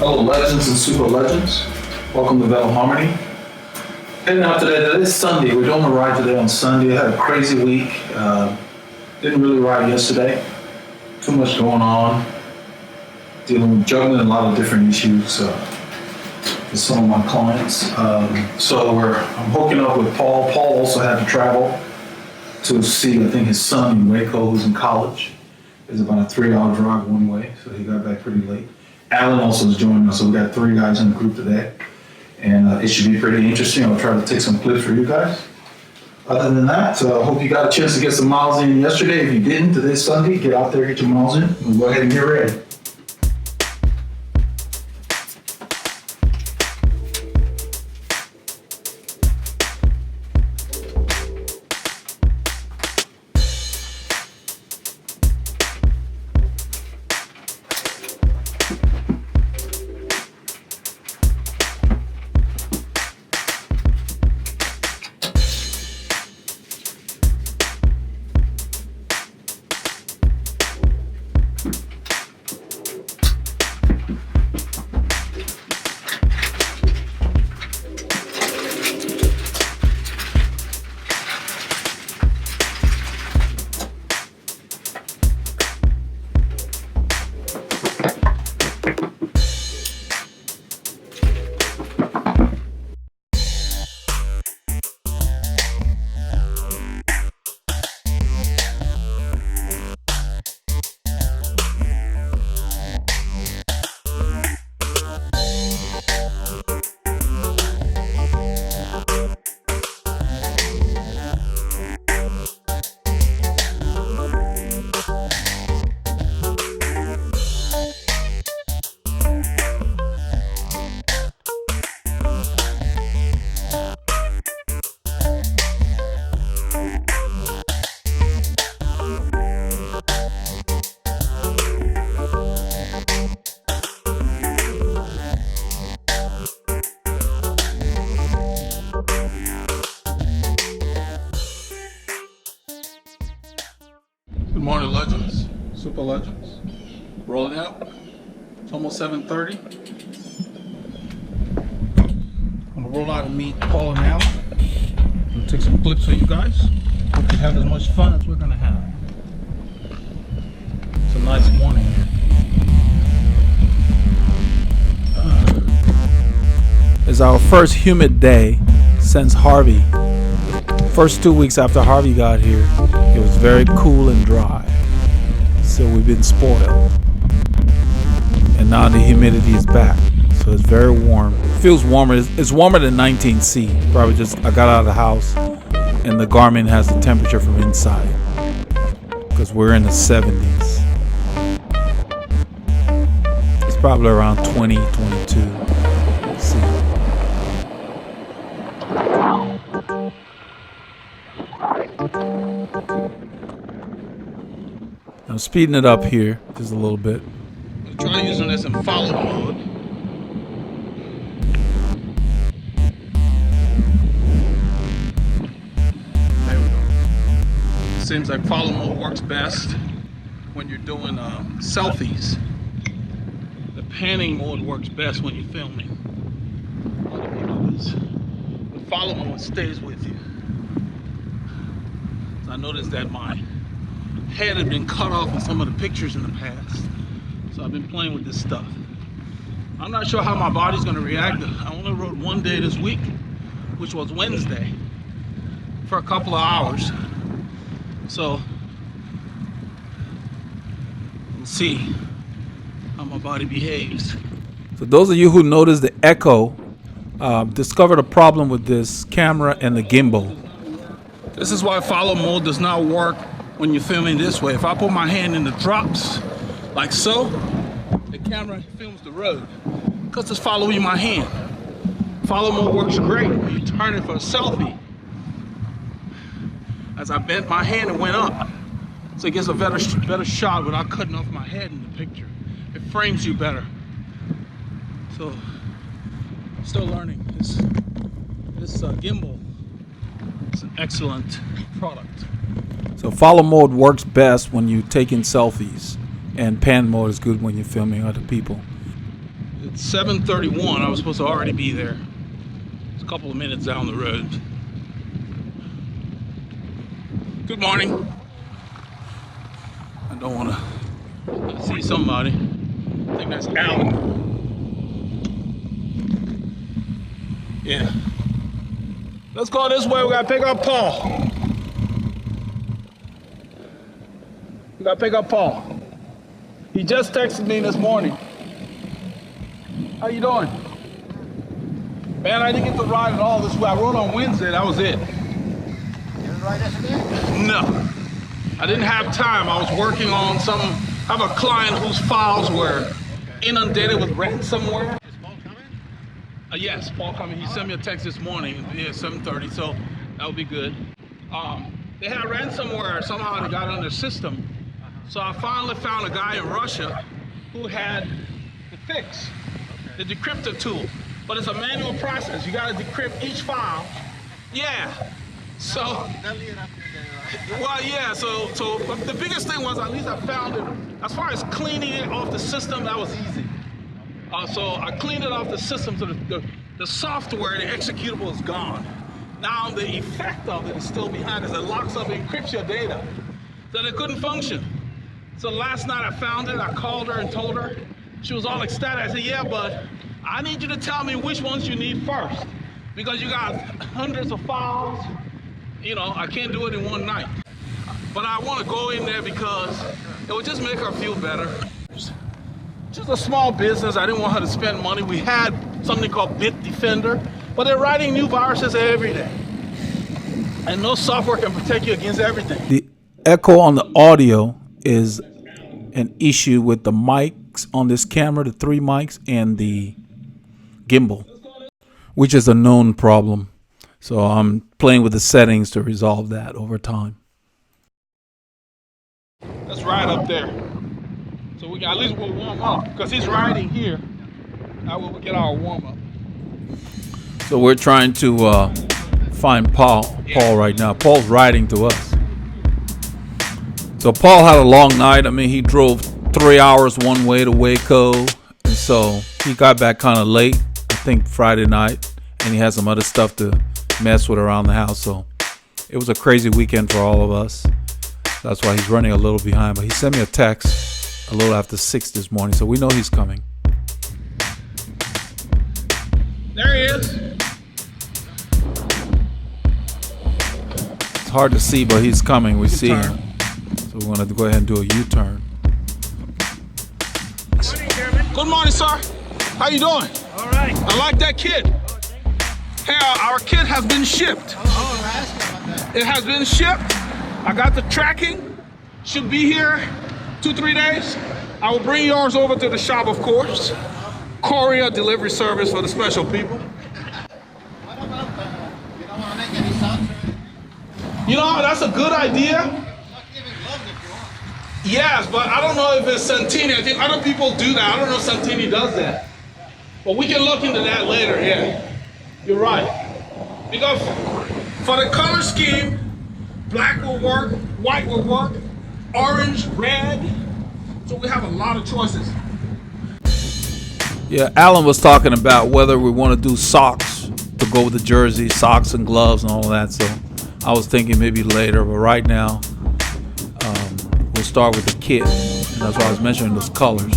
Hello, legends and super legends. Welcome to Veloharmony. Heading out today. It's Sunday. We're doing a ride today on Sunday. I had a crazy week. Didn't really ride yesterday. Too much going on. Dealing with juggling a lot of different issues with some of my clients. I'm hooking up with Paul. Paul also had to travel to see, I think, his son in Waco, who's in college. It's about a 3-hour drive one way, so he got back pretty late. Alan also is joining us, so we got 3 guys in the group today. And it should be pretty interesting. I'll try to take some clips for you guys. Other than that, I hope you got a chance to get some miles in yesterday. If you didn't, today's Sunday, get out there, get your miles in, and go ahead and get ready. Good morning, legends, super legends. Rolling out. It's almost 7:30. I'm gonna roll out and meet Paul and Al. I'm gonna take some clips for you guys. Hope you have as much fun as we're gonna have. It's a nice morning here. It's our first humid day since Harvey. First 2 weeks after Harvey got here, it was very cool and dry. So we've been spoiled. And now the humidity is back. So it's very warm. It feels warmer. It's warmer than 19C. Probably just I got out of the house and the Garmin has the temperature from inside. Because we're in the 70s. It's probably around 20, 22. Let's see. I'm speeding it up here just a little bit. I'm try using this in follow mode. There we go. Seems like follow mode works best when you're doing selfies. The panning mode works best when you're filming. The follow mode stays with you. So I noticed that my head had been cut off in some of the pictures in the past. So I've been playing with this stuff. I'm not sure how my body's gonna react. I only rode one day this week, which was Wednesday, for a couple of hours. So we'll see how my body behaves. So those of you who noticed the echo, discovered a problem with this camera and the gimbal. This is why follow mode does not work when you're filming this way. If I put my hand in the drops, like so, the camera films the road, because it's following my hand. Follow mode works great when you turn it for a selfie. As I bent my hand, it went up. So it gets a better shot without cutting off my head in the picture. It frames you better. So, still learning. This gimbal is an excellent product. So follow mode works best when you're taking selfies, and pan mode is good when you're filming other people. 7:31. I was supposed to already be there. It's a couple of minutes down the road. Good morning. I don't want to see somebody. I think that's Alan. Yeah. Let's go this way. We gotta pick up Paul. We gotta pick up Paul. He just texted me this morning. How you doing? Man, I didn't get to ride at all this way. I rode on Wednesday, that was it. You didn't ride yesterday? No, I didn't have time. I was working on some, I have a client whose files were inundated with ransomware. Is Paul coming? Yes, Paul coming. He sent me a text this morning, yeah, 7:30, so that would be good. They had ransomware, somehow they got on their system. So I finally found a guy in Russia who had the fix, the decryptor tool. But it's a manual process. You gotta decrypt each file. Yeah. So, well, yeah, so but the biggest thing was at least I found it. As far as cleaning it off the system, that was easy. So I cleaned it off the system, so the software, the executable is gone. Now the effect of it is still behind us. It locks up and encrypts your data. So it couldn't function. So last night I found it, I called her and told her. She was all ecstatic. I said, yeah, but I need you to tell me which ones you need first. Because you got hundreds of files. You know, I can't do it in one night. But I want to go in there because it would just make her feel better. Just a small business. I didn't want her to spend money. We had something called Bitdefender, but they're writing new viruses every day. And no software can protect you against everything. The echo on the audio is an issue with the mics on this camera, the 3 mics, and the gimbal, which is a known problem. So I'm playing with the settings to resolve that over time. Let's ride up there. So we at least we'll warm up because he's riding here. Now we'll get our warm up. So we're trying to find Paul right now. Paul's riding to us. So Paul had a long night. I mean, he drove 3 hours one way to Waco. And so he got back kind of late, I think Friday night. And he had some other stuff to mess with around the house. So it was a crazy weekend for all of us. That's why he's running a little behind. But he sent me a text a little after 6 this morning. So we know he's coming. There he is. It's hard to see, but he's coming. We see him. So we want to go ahead and do a U-turn. Good morning, sir. How you doing? All right. I like that kid. Hey, our kid has been shipped. Oh, I asked you about that. It has been shipped. I got the tracking. Should be here 2-3 days. I will bring yours over to the shop, of course. Courier delivery service for the special people. What about you don't want to make any sounds or anything? You know, that's a good idea. I'm not giving gloves if you want. Yes, but I don't know if it's Santini. I think other people do that. I don't know if Santini does that. But we can look into that later, yeah. You're right. Because for the color scheme, black will work, white will work, orange, red. So we have a lot of choices. Yeah, Alan was talking about whether we want to do socks to go with the jersey, socks and gloves and all that. So I was thinking maybe later, but right now we'll start with the kit. And that's why I was mentioning those colors.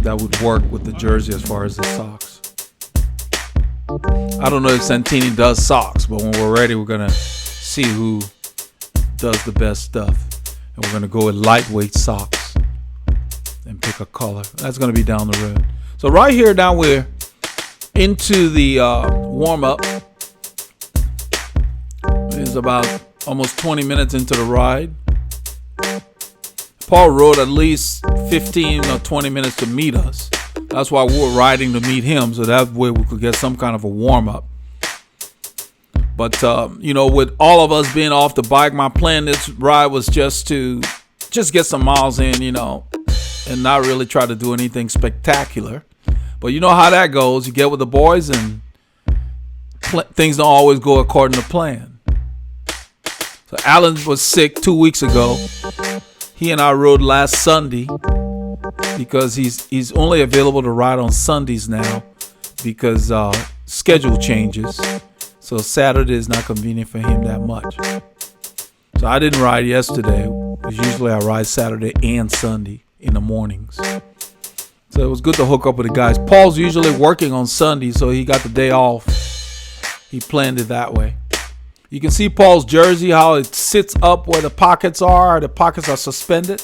That would work with the jersey as far as the socks. I don't know if Santini does socks, but when we're ready, we're going to see who does the best stuff. And we're going to go with lightweight socks and pick a color. That's going to be down the road. So right here, now we're into the warm-up. It's about almost 20 minutes into the ride. Paul rode at least 15 or 20 minutes to meet us. That's why we were riding to meet him, so that way we could get some kind of a warm-up. But, you know, with all of us being off the bike, my plan this ride was just to get some miles in, you know, and not really try to do anything spectacular. But you know how that goes. You get with the boys and things don't always go according to plan. So Alan was sick 2 weeks ago. He and I rode last Sunday. because he's only available to ride on Sundays now because schedule changes. So Saturday is not convenient for him that much. So I didn't ride yesterday. Usually I ride Saturday and Sunday in the mornings. So it was good to hook up with the guys. Paul's usually working on Sunday, so he got the day off. He planned it that way. You can see Paul's jersey, how it sits up where the pockets are. The pockets are suspended.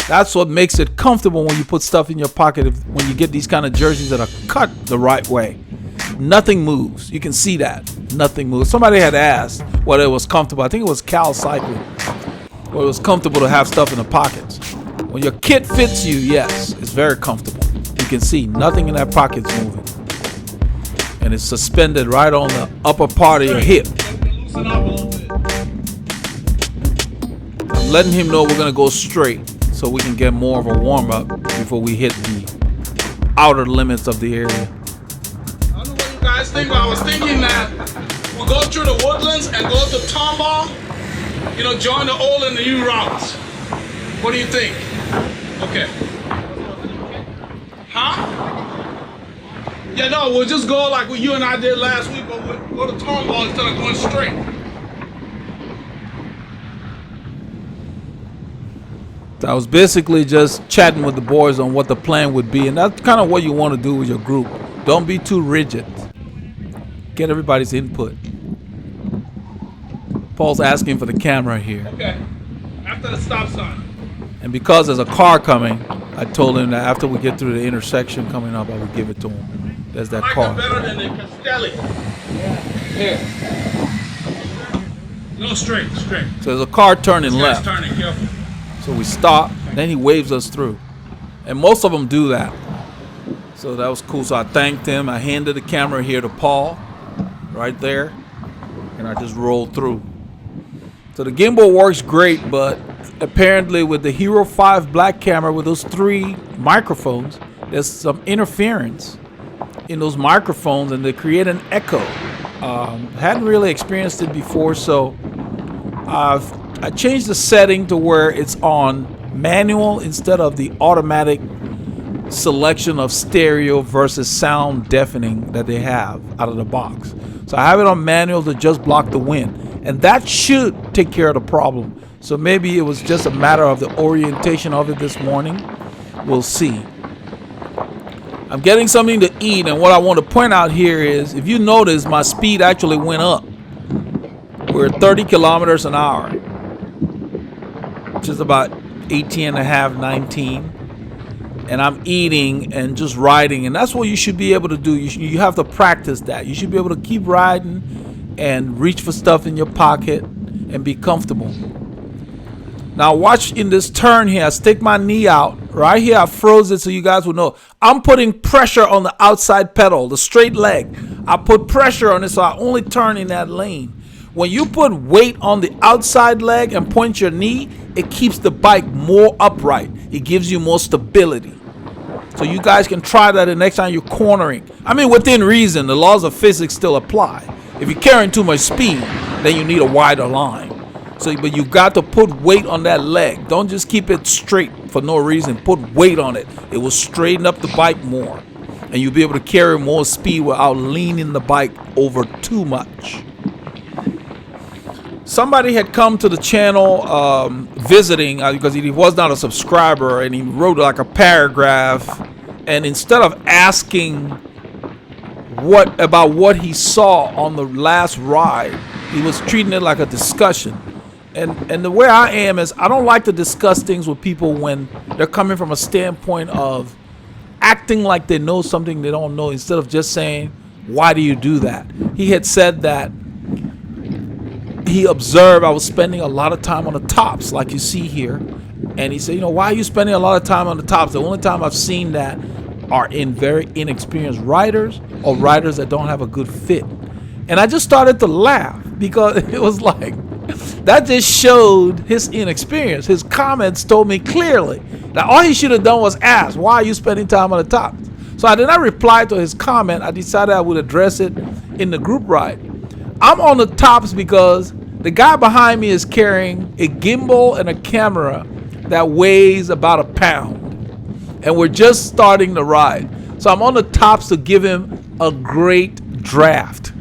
That's what makes it comfortable when you put stuff in your pocket. When you get these kind of jerseys that are cut the right way, nothing moves. You can see that. Nothing moves. Somebody had asked whether it was comfortable. I think it was Cal Cycling. Whether it was comfortable to have stuff in the pockets. When your kit fits you, yes, it's very comfortable. You can see nothing in that pocket's moving. And it's suspended right on the upper part of your hip. I'm letting him know we're going to go straight so we can get more of a warm-up before we hit the outer limits of the area. I don't know what you guys think, but I was thinking that we'll go through the woodlands and go to Tomball, join the old and the new routes. What do you think? Okay. Huh? Yeah, no, we'll just go like what you and I did last week, but we'll go to Tomball instead of going straight. I was basically just chatting with the boys on what the plan would be, and that's kind of what you want to do with your group. Don't be too rigid. Get everybody's input. Paul's asking for the camera here. Okay. After the stop sign. And because there's a car coming, I told him that after we get through the intersection coming up, I would give it to him. There's that car. I like it better than the Castelli. Here. No, straight. So there's a car turning left. Turning, careful. So we stop, then he waves us through. And most of them do that. So that was cool. So I thanked him. I handed the camera here to Paul, right there. And I just rolled through. So the gimbal works great, but apparently with the Hero 5 black camera with those 3 microphones, there's some interference in those microphones and they create an echo. Hadn't really experienced it before, so I changed the setting to where it's on manual instead of the automatic selection of stereo versus sound deafening that they have out of the box. So I have it on manual to just block the wind, and that should take care of the problem. So maybe it was just a matter of the orientation of it this morning. We'll see. I'm getting something to eat, and what I want to point out here is, if you notice, my speed actually went up. We're at 30 kilometers an hour, which is about 18 and a half, 19. And I'm eating and just riding, and that's what you should be able to do. You have to practice that. You should be able to keep riding and reach for stuff in your pocket and be comfortable. Now watch in this turn here. I stick my knee out. Right here I froze it so you guys would know. I'm putting pressure on the outside pedal, the straight leg. I put pressure on it so I only turn in that lane. When you put weight on the outside leg and point your knee, it keeps the bike more upright. It gives you more stability. So you guys can try that the next time you're cornering. I mean, within reason, the laws of physics still apply. If you're carrying too much speed, then you need a wider line. So, but you got to put weight on that leg. Don't just keep it straight for no reason. Put weight on it. It will straighten up the bike more. And you'll be able to carry more speed without leaning the bike over too much. Somebody had come to the channel visiting because he was not a subscriber, and he wrote like a paragraph, and instead of asking what he saw on the last ride, he was treating it like a discussion. And the way I am is I don't like to discuss things with people when they're coming from a standpoint of acting like they know something they don't know, instead of just saying, why do you do that? He had said that he observed I was spending a lot of time on the tops like you see here, and he said, why are you spending a lot of time on the tops? The only time I've seen that are in very inexperienced riders or riders that don't have a good fit. And I just started to laugh because it was like, that just showed his inexperience. His comments told me clearly that all he should have done was ask, why are you spending time on the tops? So I did not reply to his comment. I decided I would address it in the group ride. I'm on the tops because the guy behind me is carrying a gimbal and a camera that weighs about a pound. and we're just starting the ride. So I'm on the tops to give him a great draft.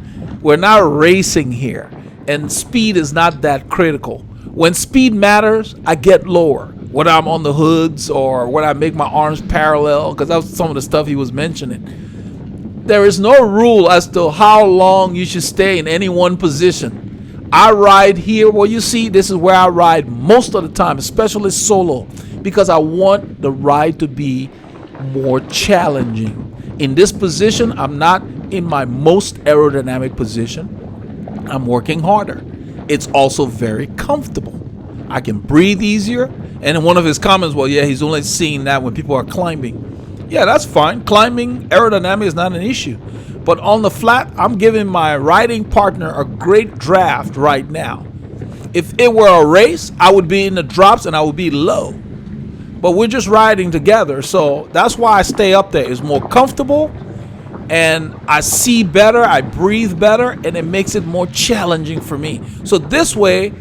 We're not racing here, and speed is not that critical. When speed matters, I get lower, whether I'm on the hoods or when I make my arms parallel, because that was some of the stuff he was mentioning. There is no rule as to how long you should stay in any one position. I ride here. Well, you see, this is where I ride most of the time, especially solo, because I want the ride to be more challenging. In this position, I'm not in my most aerodynamic position. I'm working harder. It's also very comfortable. I can breathe easier. And in one of his comments, well, yeah, he's only seeing that when people are climbing. Yeah, that's fine. Climbing, aerodynamic is not an issue. But on the flat, I'm giving my riding partner a great draft right now. If it were a race, I would be in the drops and I would be low. But we're just riding together, so that's why I stay up there. It's more comfortable, and I see better, I breathe better, and it makes it more challenging for me. So this way,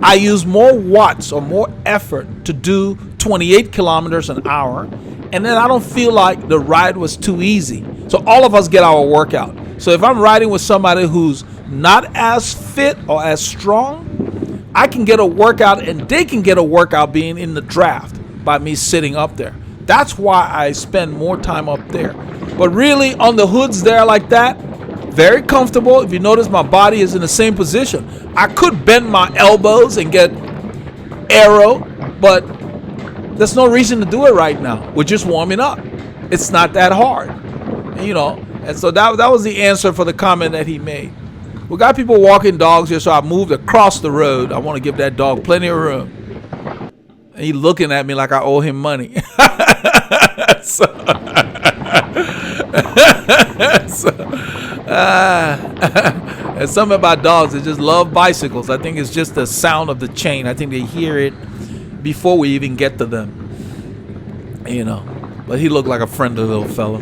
I use more watts or more effort to do 28 kilometers an hour, and then I don't feel like the ride was too easy. So all of us get our workout. So if I'm riding with somebody who's not as fit or as strong, I can get a workout, and they can get a workout being in the draft by me sitting up there. That's why I spend more time up there. But really, on the hoods there like that, very comfortable. If you notice, my body is in the same position. I could bend my elbows and get aero, but there's no reason to do it right now. We're just warming up. It's not that hard, you know. And so that was the answer for the comment that he made. We got people walking dogs here, so I moved across the road. I want to give that dog plenty of room. And he's looking at me like I owe him money. And something about dogs, they just love bicycles. I think it's just the sound of the chain. I think they hear it before we even get to them. You know. But he looked like a friendly little fella.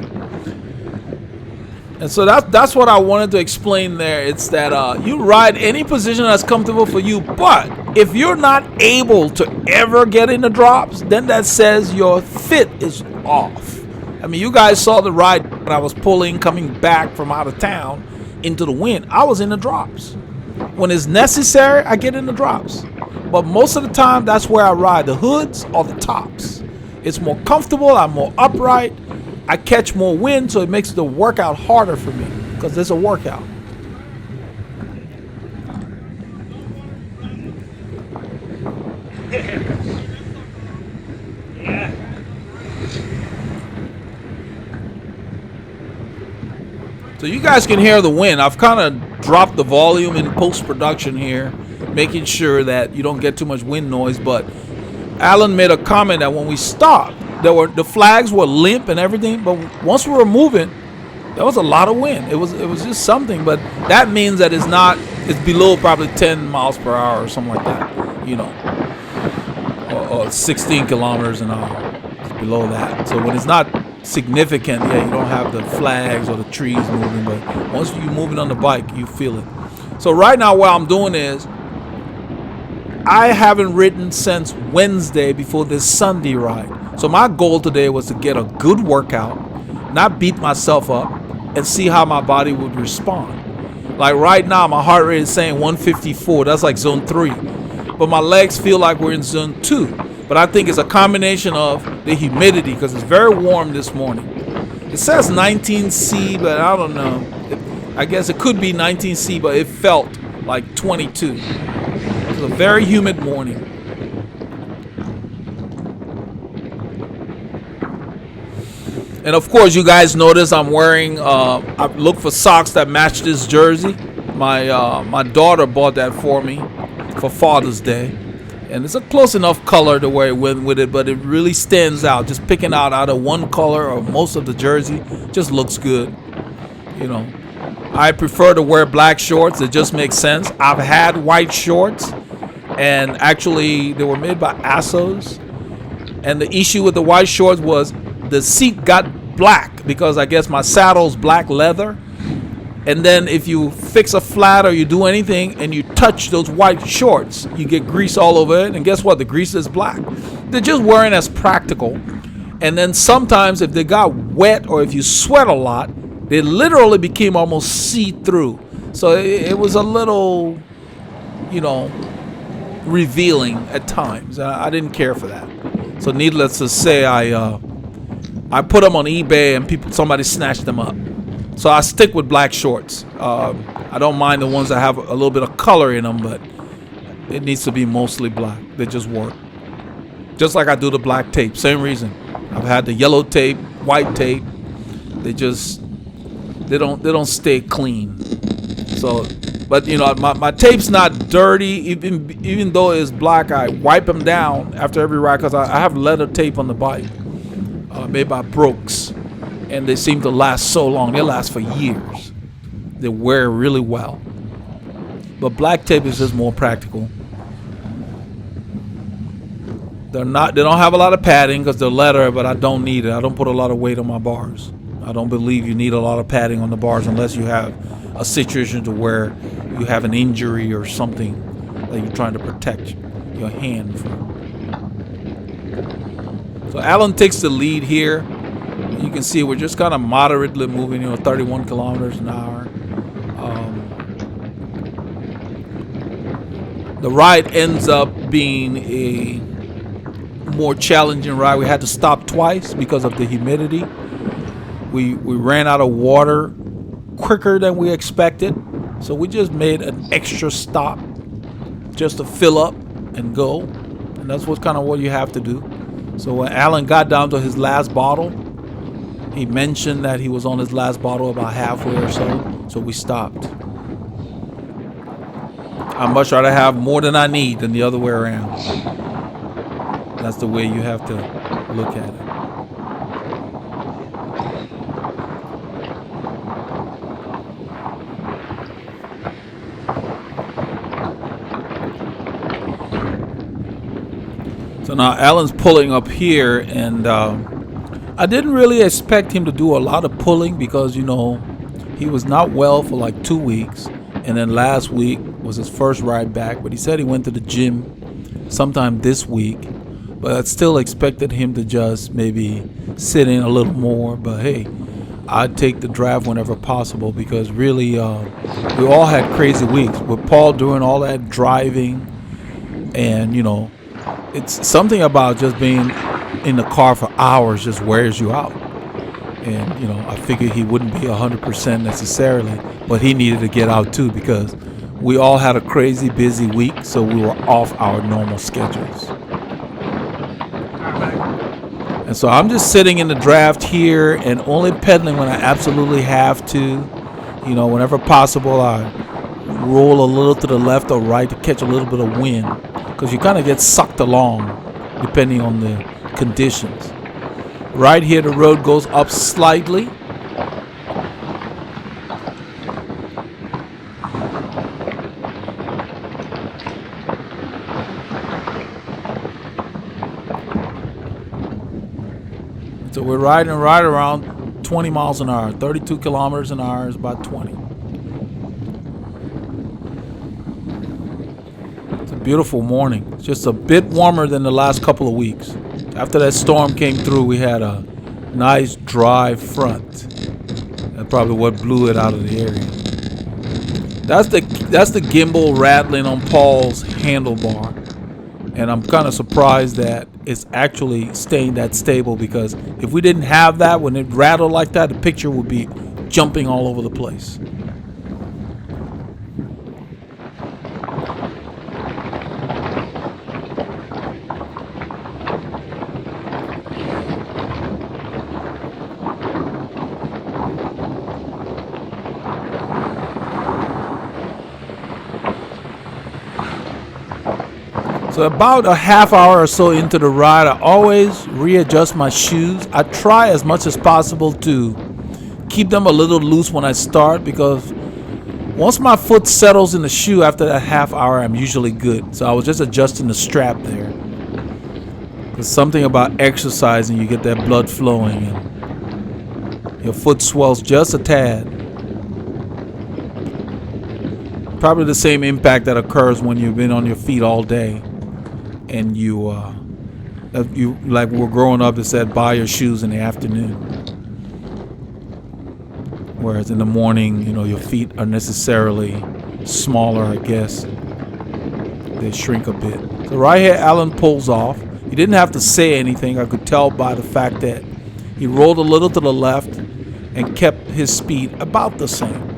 And so that's what I wanted to explain there. It's that you ride any position that's comfortable for you, but if you're not able to ever get in the drops, then that says your fit is off. I mean, you guys saw the ride when I was pulling, coming back from out of town into the wind. I was in the drops. When it's necessary, I get in the drops. But most of the time, that's where I ride, the hoods or the tops. It's more comfortable, I'm more upright. I catch more wind, so it makes the workout harder for me because it's a workout. So you guys can hear the wind. I've kind of dropped the volume in post-production here, making sure that you don't get too much wind noise. But Alan made a comment that when we stopped, the flags were limp and everything, but once we were moving, there was a lot of wind. It was just something, but that means that it's below probably 10 miles per hour or something like that, you know, or 16 kilometers an hour. It's below that. So when it's not significant, yeah, you don't have the flags or the trees moving, but once you're moving on the bike, you feel it. So right now what I'm doing is I haven't ridden since Wednesday before this Sunday ride. So my goal today was to get a good workout, not beat myself up, and see how my body would respond. Like right now, my heart rate is saying 154. That's like zone 3. But my legs feel like we're in zone 2. But I think it's a combination of the humidity because it's very warm this morning. It says 19C, but I don't know. I guess it could be 19C, but it felt like 22. It was a very humid morning. And of course, you guys notice I'm wearing, I look for socks that match this jersey. My daughter bought that for me for Father's Day. And it's a close enough color to where it went with it, but it really stands out. Just picking out of one color or most of the jersey just looks good. You know, I prefer to wear black shorts. It just makes sense. I've had white shorts, and actually they were made by Assos. And the issue with the white shorts was the seat got black because I guess my saddle's black leather. And then if you fix a flat or you do anything and you touch those white shorts, you get grease all over it. And guess what? The grease is black. They're just wearing as practical. And then sometimes if they got wet or if you sweat a lot, they literally became almost see-through. So it was a little, revealing at times. I didn't care for that. So needless to say, I put them on eBay and somebody snatched them up. So I stick with black shorts. I don't mind the ones that have a little bit of color in them, but it needs to be mostly black. They just work. Just like I do the black tape, same reason. I've had the yellow tape, white tape. They don't stay clean. So, but my tape's not dirty. Even though it's black, I wipe them down after every ride because I have leather tape on the bike, made by Brooks, and they seem to last so long. They last for years. They wear really well. But black tape is just more practical. They don't have a lot of padding because they're leather, but I don't need it. I don't put a lot of weight on my bars. I don't believe you need a lot of padding on the bars unless you have a situation to where you have an injury or something that you're trying to protect your hand from. So Alan takes the lead here. You can see we're just kind of moderately moving, 31 kilometers an hour. The ride ends up being a more challenging ride. We had to stop twice because of the humidity. We ran out of water quicker than we expected, so we just made an extra stop just to fill up and go, and that's what you have to do. So when Alan got down to his last bottle, he mentioned that he was on his last bottle about halfway or so we stopped. I'd much rather have more than I need than the other way around. That's the way you have to look at it. So now Alan's pulling up here, and I didn't really expect him to do a lot of pulling because, he was not well for like 2 weeks. And then last week was his first ride back. But he said he went to the gym sometime this week. But I still expected him to just maybe sit in a little more. But hey, I'd take the draft whenever possible because really we all had crazy weeks. With Paul doing all that driving and, it's something about just being in the car for hours just wears you out. And, I figured he wouldn't be 100% necessarily, but he needed to get out too because we all had a crazy busy week, so we were off our normal schedules. And so I'm just sitting in the draft here and only pedaling when I absolutely have to. Whenever possible, I roll a little to the left or right to catch a little bit of wind because you kind of get sucked along depending on the conditions. Right here, the road goes up slightly. So we're riding right around 20 miles an hour. 32 kilometers an hour is about 20. It's a beautiful morning. It's just a bit warmer than the last couple of weeks. After that storm came through, we had a nice dry front. That's probably what blew it out of the area. That's the gimbal rattling on Paul's handlebar. And I'm kind of surprised that it's actually staying that stable because if we didn't have that, when it rattled like that, the picture would be jumping all over the place. So about a half hour or so into the ride, I always readjust my shoes. I try as much as possible to keep them a little loose when I start because once my foot settles in the shoe after that half hour, I'm usually good. So I was just adjusting the strap there. There's something about exercising, you get that blood flowing and your foot swells just a tad. Probably the same impact that occurs when you've been on your feet all day and you You like we're growing up, it said buy your shoes in the afternoon. Whereas in the morning, your feet are necessarily smaller, I guess. They shrink a bit. So right here, Alan pulls off. He didn't have to say anything. I could tell by the fact that he rolled a little to the left and kept his speed about the same.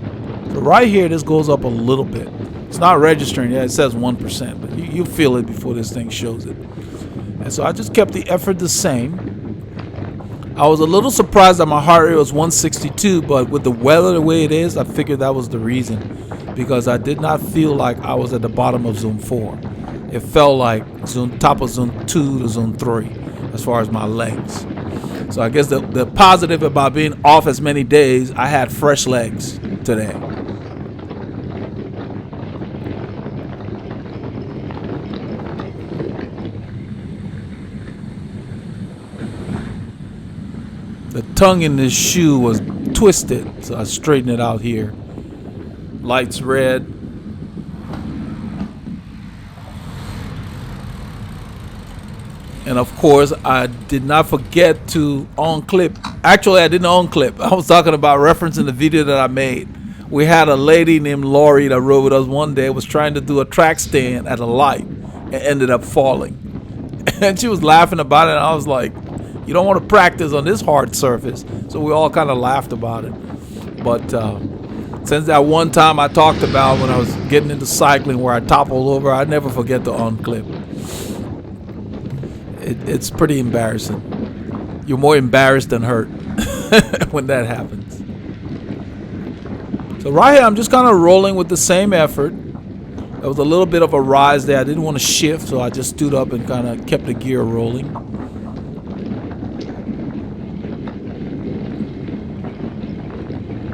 So right here, this goes up a little bit. It's not registering yet. It says 1%, but you feel it before this thing shows it. And so I just kept the effort the same. I was a little surprised that my heart rate was 162, but with the weather the way it is, I figured that was the reason, because I did not feel like I was at the bottom of zone 4. It felt like top of zone 2 to zone 3 as far as my legs. So I guess the positive about being off as many days, I had fresh legs today. The tongue in this shoe was twisted, so I straightened it out here. Lights red. And of course, I did not forget to unclip. Actually, I didn't unclip. I was talking about referencing the video that I made. We had a lady named Lori that rode with us one day, was trying to do a track stand at a light and ended up falling. And she was laughing about it, and I was like, you don't want to practice on this hard surface. So we all kind of laughed about it. But since that one time I talked about when I was getting into cycling where I toppled over, I never forget to unclip. It's pretty embarrassing. You're more embarrassed than hurt when that happens. So right here, I'm just kind of rolling with the same effort. There was a little bit of a rise there. I didn't want to shift, so I just stood up and kind of kept the gear rolling.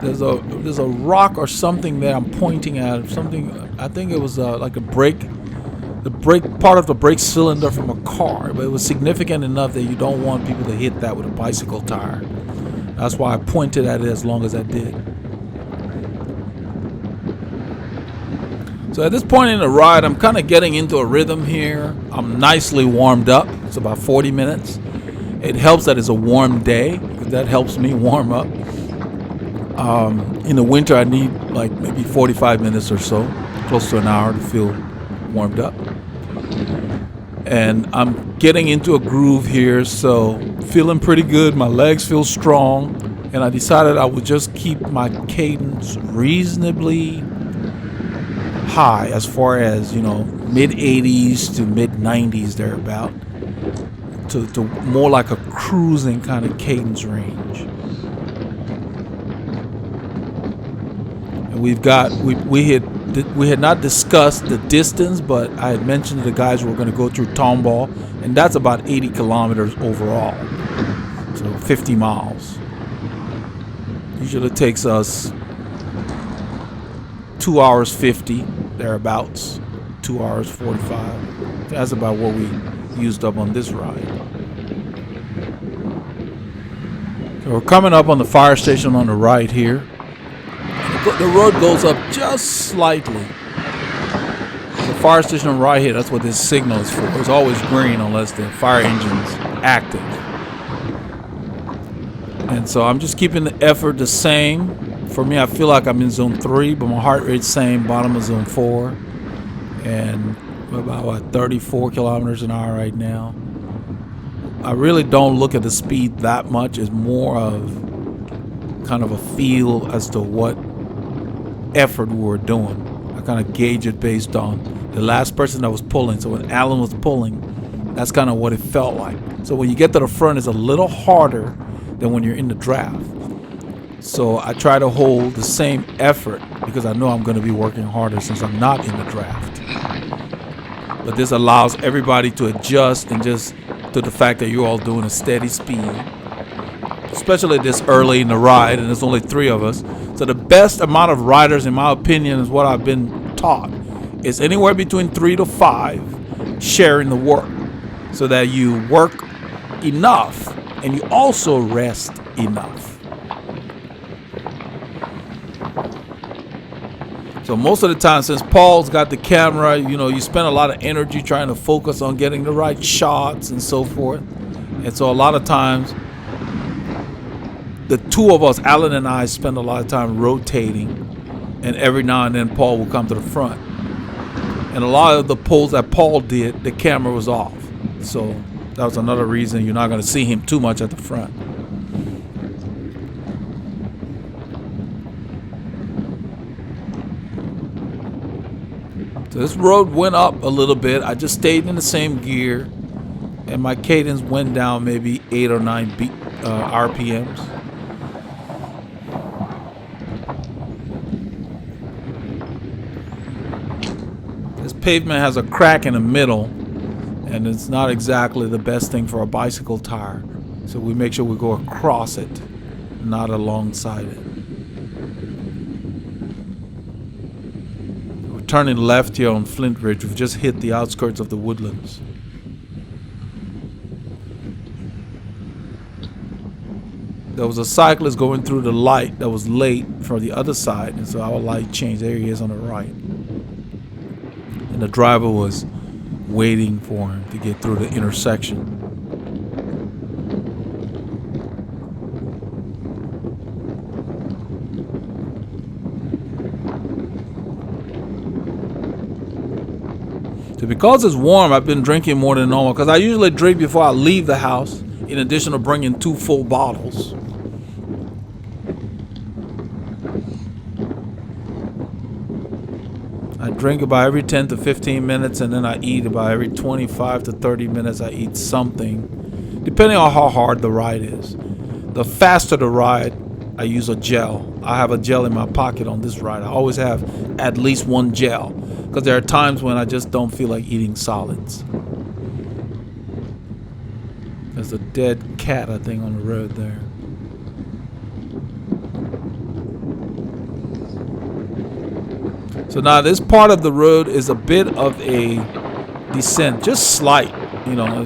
There's a rock or something that I'm pointing at. Something, I think it was like a brake. The brake part of the brake cylinder from a car, but it was significant enough that you don't want people to hit that with a bicycle tire. That's why I pointed at it as long as I did. So at this point in the ride, I'm kind of getting into a rhythm here. I'm nicely warmed up. It's about 40 minutes. It helps that it's a warm day, because that helps me warm up. In the winter, I need like maybe 45 minutes or so, close to an hour to feel warmed up. And I'm getting into a groove here, so feeling pretty good. My legs feel strong, and I decided I would just keep my cadence reasonably high, as far as mid 80s to mid 90s thereabout, to more like a cruising kind of cadence range. And we had not discussed the distance, but I had mentioned to the guys we were going to go through Tomball, and that's about 80 kilometers overall, so 50 miles. Usually it takes us 2 hours 50 thereabouts, 2 hours 45. That's about what we used up on this ride. So we're coming up on the fire station on the right here. The road goes up just slightly. The fire station right here, that's what this signal is for. It's always green unless the fire engine's active. And so I'm just keeping the effort the same. For me, I feel like I'm in zone 3, but my heart rate's same, bottom of zone 4. And we're about 34 kilometers an hour right now. I really don't look at the speed that much. It's more of kind of a feel as to what effort we were doing. I kind of gauge it based on the last person that was pulling. So when Alan was pulling, that's kind of what it felt like. So when you get to the front, it's a little harder than when you're in the draft. So I try to hold the same effort because I know I'm going to be working harder since I'm not in the draft. But this allows everybody to adjust and just to the fact that you're all doing a steady speed, especially this early in the ride, and there's only 3 of us. So the best amount of riders, in my opinion, is what I've been taught, is anywhere between 3 to 5 sharing the work, so that you work enough and you also rest enough. So most of the time, since Paul's got the camera, you know, you spend a lot of energy trying to focus on getting the right shots and so forth. And so a lot of times, the two of us, Alan and I, spend a lot of time rotating, and every now and then Paul will come to the front. And a lot of the pulls that Paul did, the camera was off. So that was another reason you're not going to see him too much at the front. So this road went up a little bit. I just stayed in the same gear, and my cadence went down maybe 8 or 9 RPMs. This pavement has a crack in the middle, and it's not exactly the best thing for a bicycle tire. So we make sure we go across it, not alongside it. We're turning left here on Flint Ridge. We've just hit the outskirts of the woodlands. There was a cyclist going through the light that was late for the other side, and so our light changed. There he is on the right. And the driver was waiting for him to get through the intersection. So because it's warm, I've been drinking more than normal, because I usually drink before I leave the house, in addition to bringing 2 full bottles. I drink about every 10 to 15 minutes, and then I eat about every 25 to 30 minutes. I eat something, depending on how hard the ride is. The faster the ride, I use a gel. I have a gel in my pocket on this ride. I always have at least 1 gel, because there are times when I just don't feel like eating solids. There's a dead cat, I think, on the road there. So now this part of the road is a bit of a descent, just slight. You know,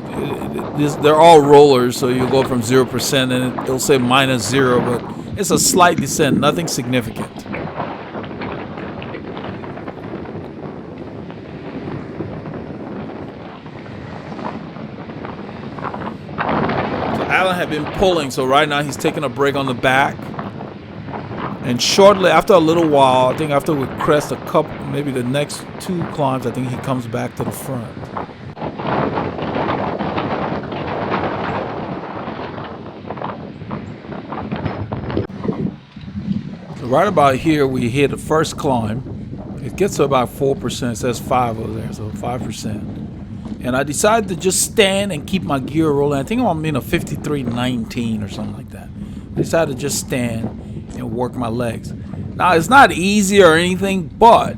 they're all rollers, so you go from 0% and it'll say -0, but it's a slight descent, nothing significant. So Alan had been pulling, so right now he's taking a break on the back. And shortly, after a little while, I think after we crest a couple, maybe the next 2 climbs, I think he comes back to the front. So right about here, we hit the first climb. It gets to about 4%. It says 5 over there, so 5%. And I decided to just stand and keep my gear rolling. I think I'm in a 53.19 or something like that. I decided to just stand and work my legs. Now, it's not easy or anything, but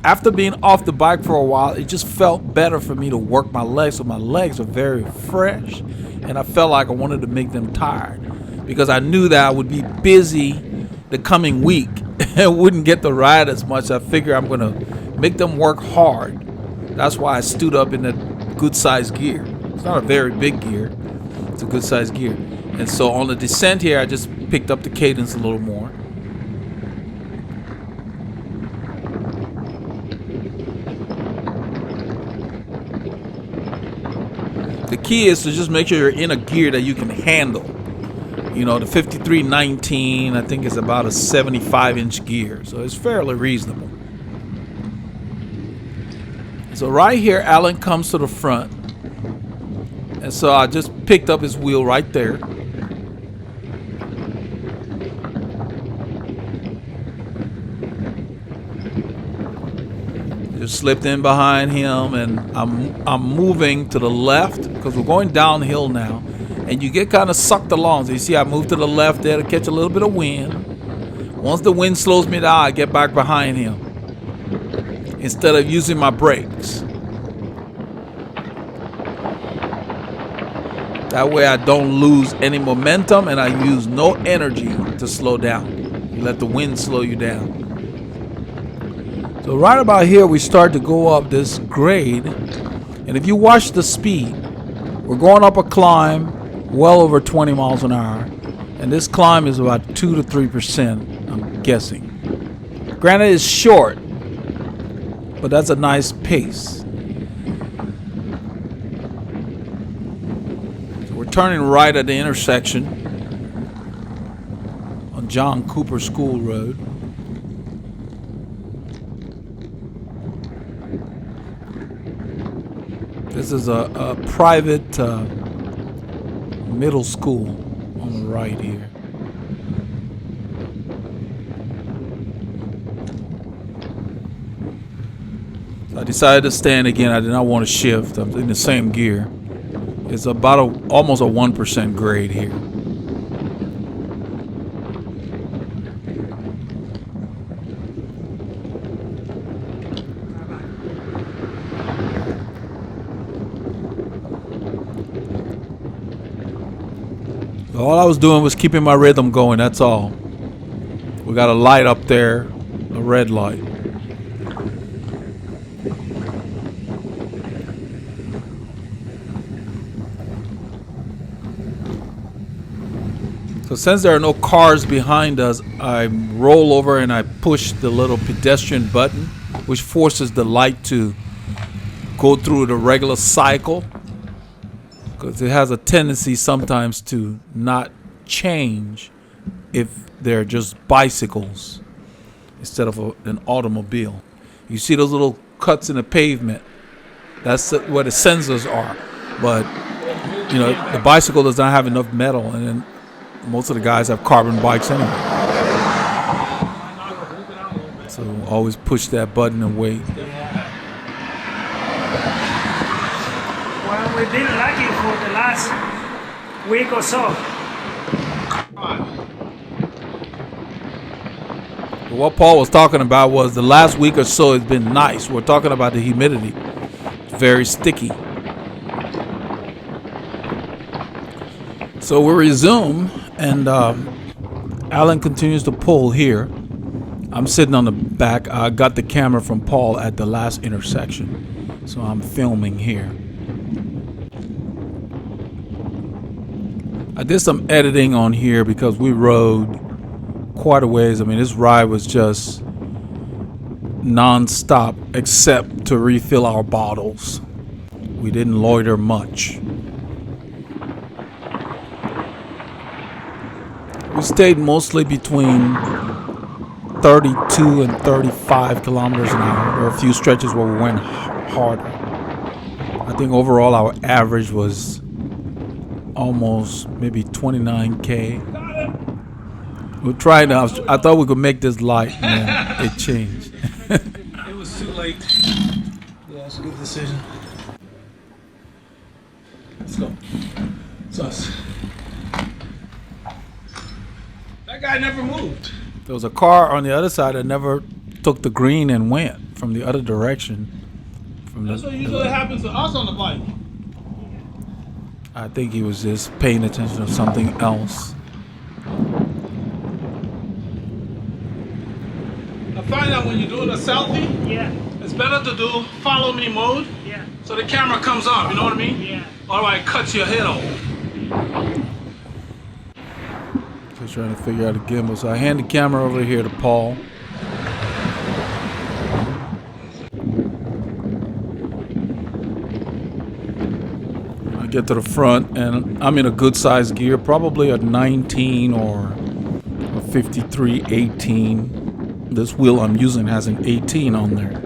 after being off the bike for a while, it just felt better for me to work my legs. So my legs are very fresh, and I felt like I wanted to make them tired, because I knew that I would be busy the coming week and wouldn't get to ride as much. I figured I'm going to make them work hard. That's why I stood up in that good sized gear. It's not a very big gear. It's a good sized gear. And so on the descent here, I just picked up the cadence a little more. The key is to just make sure you're in a gear that you can handle. You know, the 53.19, I think, is about a 75-inch gear, so it's fairly reasonable. So right here, Alan comes to the front, and so I just picked up his wheel right there. Just slipped in behind him, and I'm moving to the left, because we're going downhill now, and you get kind of sucked along. So you see I move to the left there to catch a little bit of wind. Once the wind slows me down, I get back behind him instead of using my brakes. That way I don't lose any momentum, and I use no energy to slow down. You let the wind slow you down. So right about here, we start to go up this grade, and if you watch the speed, we're going up a climb well over 20 miles an hour, and this climb is about 2 to 3%, I'm guessing. Granted, it's short, but that's a nice pace. So we're turning right at the intersection on John Cooper School Road. This is a private middle school on the right here. So I decided to stand again. I did not want to shift. I'm in the same gear. It's about almost a 1% grade here. All I was doing was keeping my rhythm going, that's all. We got a light up there, a red light. So since there are no cars behind us, I roll over and I push the little pedestrian button, which forces the light to go through the regular cycle. Because it has a tendency sometimes to not change if they're just bicycles instead of an automobile. You see those little cuts in the pavement? That's where the sensors are. But, you know, the bicycle does not have enough metal, and then most of the guys have carbon bikes anyway. So always push that button and wait. Well, we've been lucky for the last week or so. But what Paul was talking about was the last week or so has been nice. We're talking about the humidity. It's very sticky. So we resume, and Alan continues to pull here. I'm sitting on the back. I got the camera from Paul at the last intersection, so I'm filming here. I did some editing on here because we rode quite a ways. I mean, this ride was just non-stop except to refill our bottles. We didn't loiter much. We stayed mostly between 32 and 35 kilometers an hour. There were a few stretches where we went harder. I think overall our average was almost maybe 29K. We're trying to, I thought we could make this light, and it changed. It was too late. Yeah, it's a good decision. Let's go. It's us. That guy never moved. There was a car on the other side that never took the green and went from the other direction. That's what usually happens to us on the bike. I think he was just paying attention to something else. I find out when you're doing a selfie, Yeah, it's better to do follow me mode yeah, so the camera comes off, you know what I mean? yeah. Or it cuts your head off. Just trying to figure out the gimbal. So I hand the camera over here to Paul. I get to the front, and I'm in a good size gear, probably a 19 or a 53-18. This wheel I'm using has an 18 on there.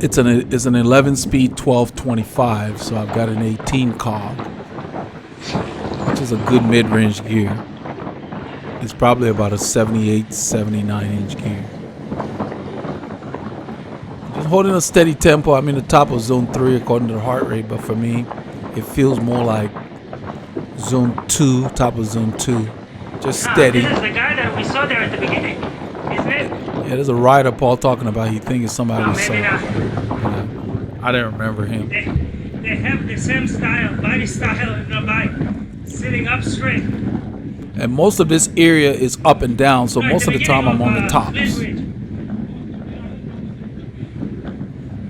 It's an 11-speed 1225, so I've got an 18 cog, which is a good mid-range gear. It's probably about a 78, 79-inch gear. Just holding a steady tempo. I'm in the top of zone 3 according to the heart rate, but for me, it feels more like zone 2, top of zone 2. Just steady. This is the guy that we saw there at the beginning, isn't it? Yeah, there's a rider Paul talking about. He thinks it's somebody No, we saw. maybe not. I didn't remember him. They have the same style, body style in the bike, sitting up straight. And most of this area is up and down, so most of the time I'm on the tops.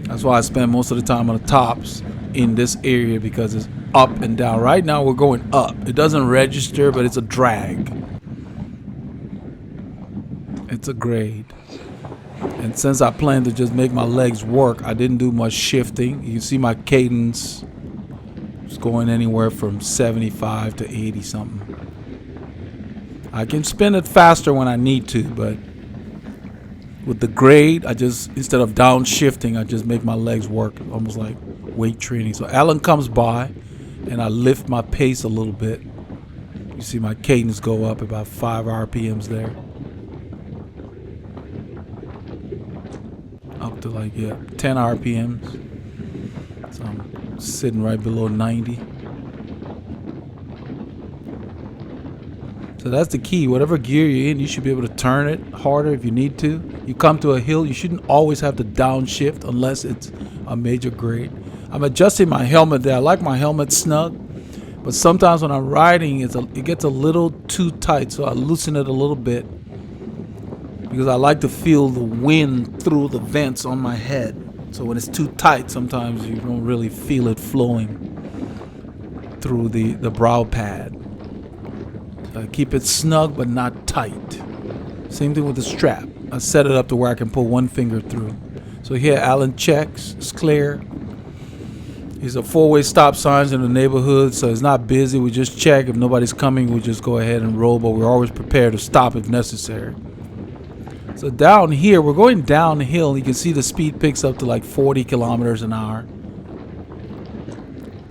That's why I spend most of the time on the tops in this area, because it's up and down. Right now we're going up. It doesn't register, but it's a drag. It's a grade. And since I plan to just make my legs work, I didn't do much shifting. You can see my cadence is going anywhere from 75 to 80 something. I can spin it faster when I need to, but with the grade, I just, instead of downshifting, I just make my legs work, almost like weight training. So Alan comes by, and I lift my pace a little bit. You see my cadence go up about 5 RPMs there. Up to like, 10 RPMs. So I'm sitting right below 90. So that's the key. Whatever gear you're in, you should be able to turn it harder if you need to. You come to a hill, you shouldn't always have to downshift unless it's a major grade. I'm adjusting my helmet there. I like my helmet snug, but sometimes when I'm riding, it gets a little too tight, so I loosen it a little bit because I like to feel the wind through the vents on my head. So when it's too tight, sometimes you don't really feel it flowing through the brow pad. Keep it snug but not tight. Same thing with the strap. I set it up to where I can pull one finger through. So here Alan checks, it's clear. These are 4-way stop signs in the neighborhood, so it's not busy. We just check. If nobody's coming, we just go ahead and roll, but we're always prepared to stop if necessary. So down here, we're going downhill. You can see the speed picks up to like 40 kilometers an hour.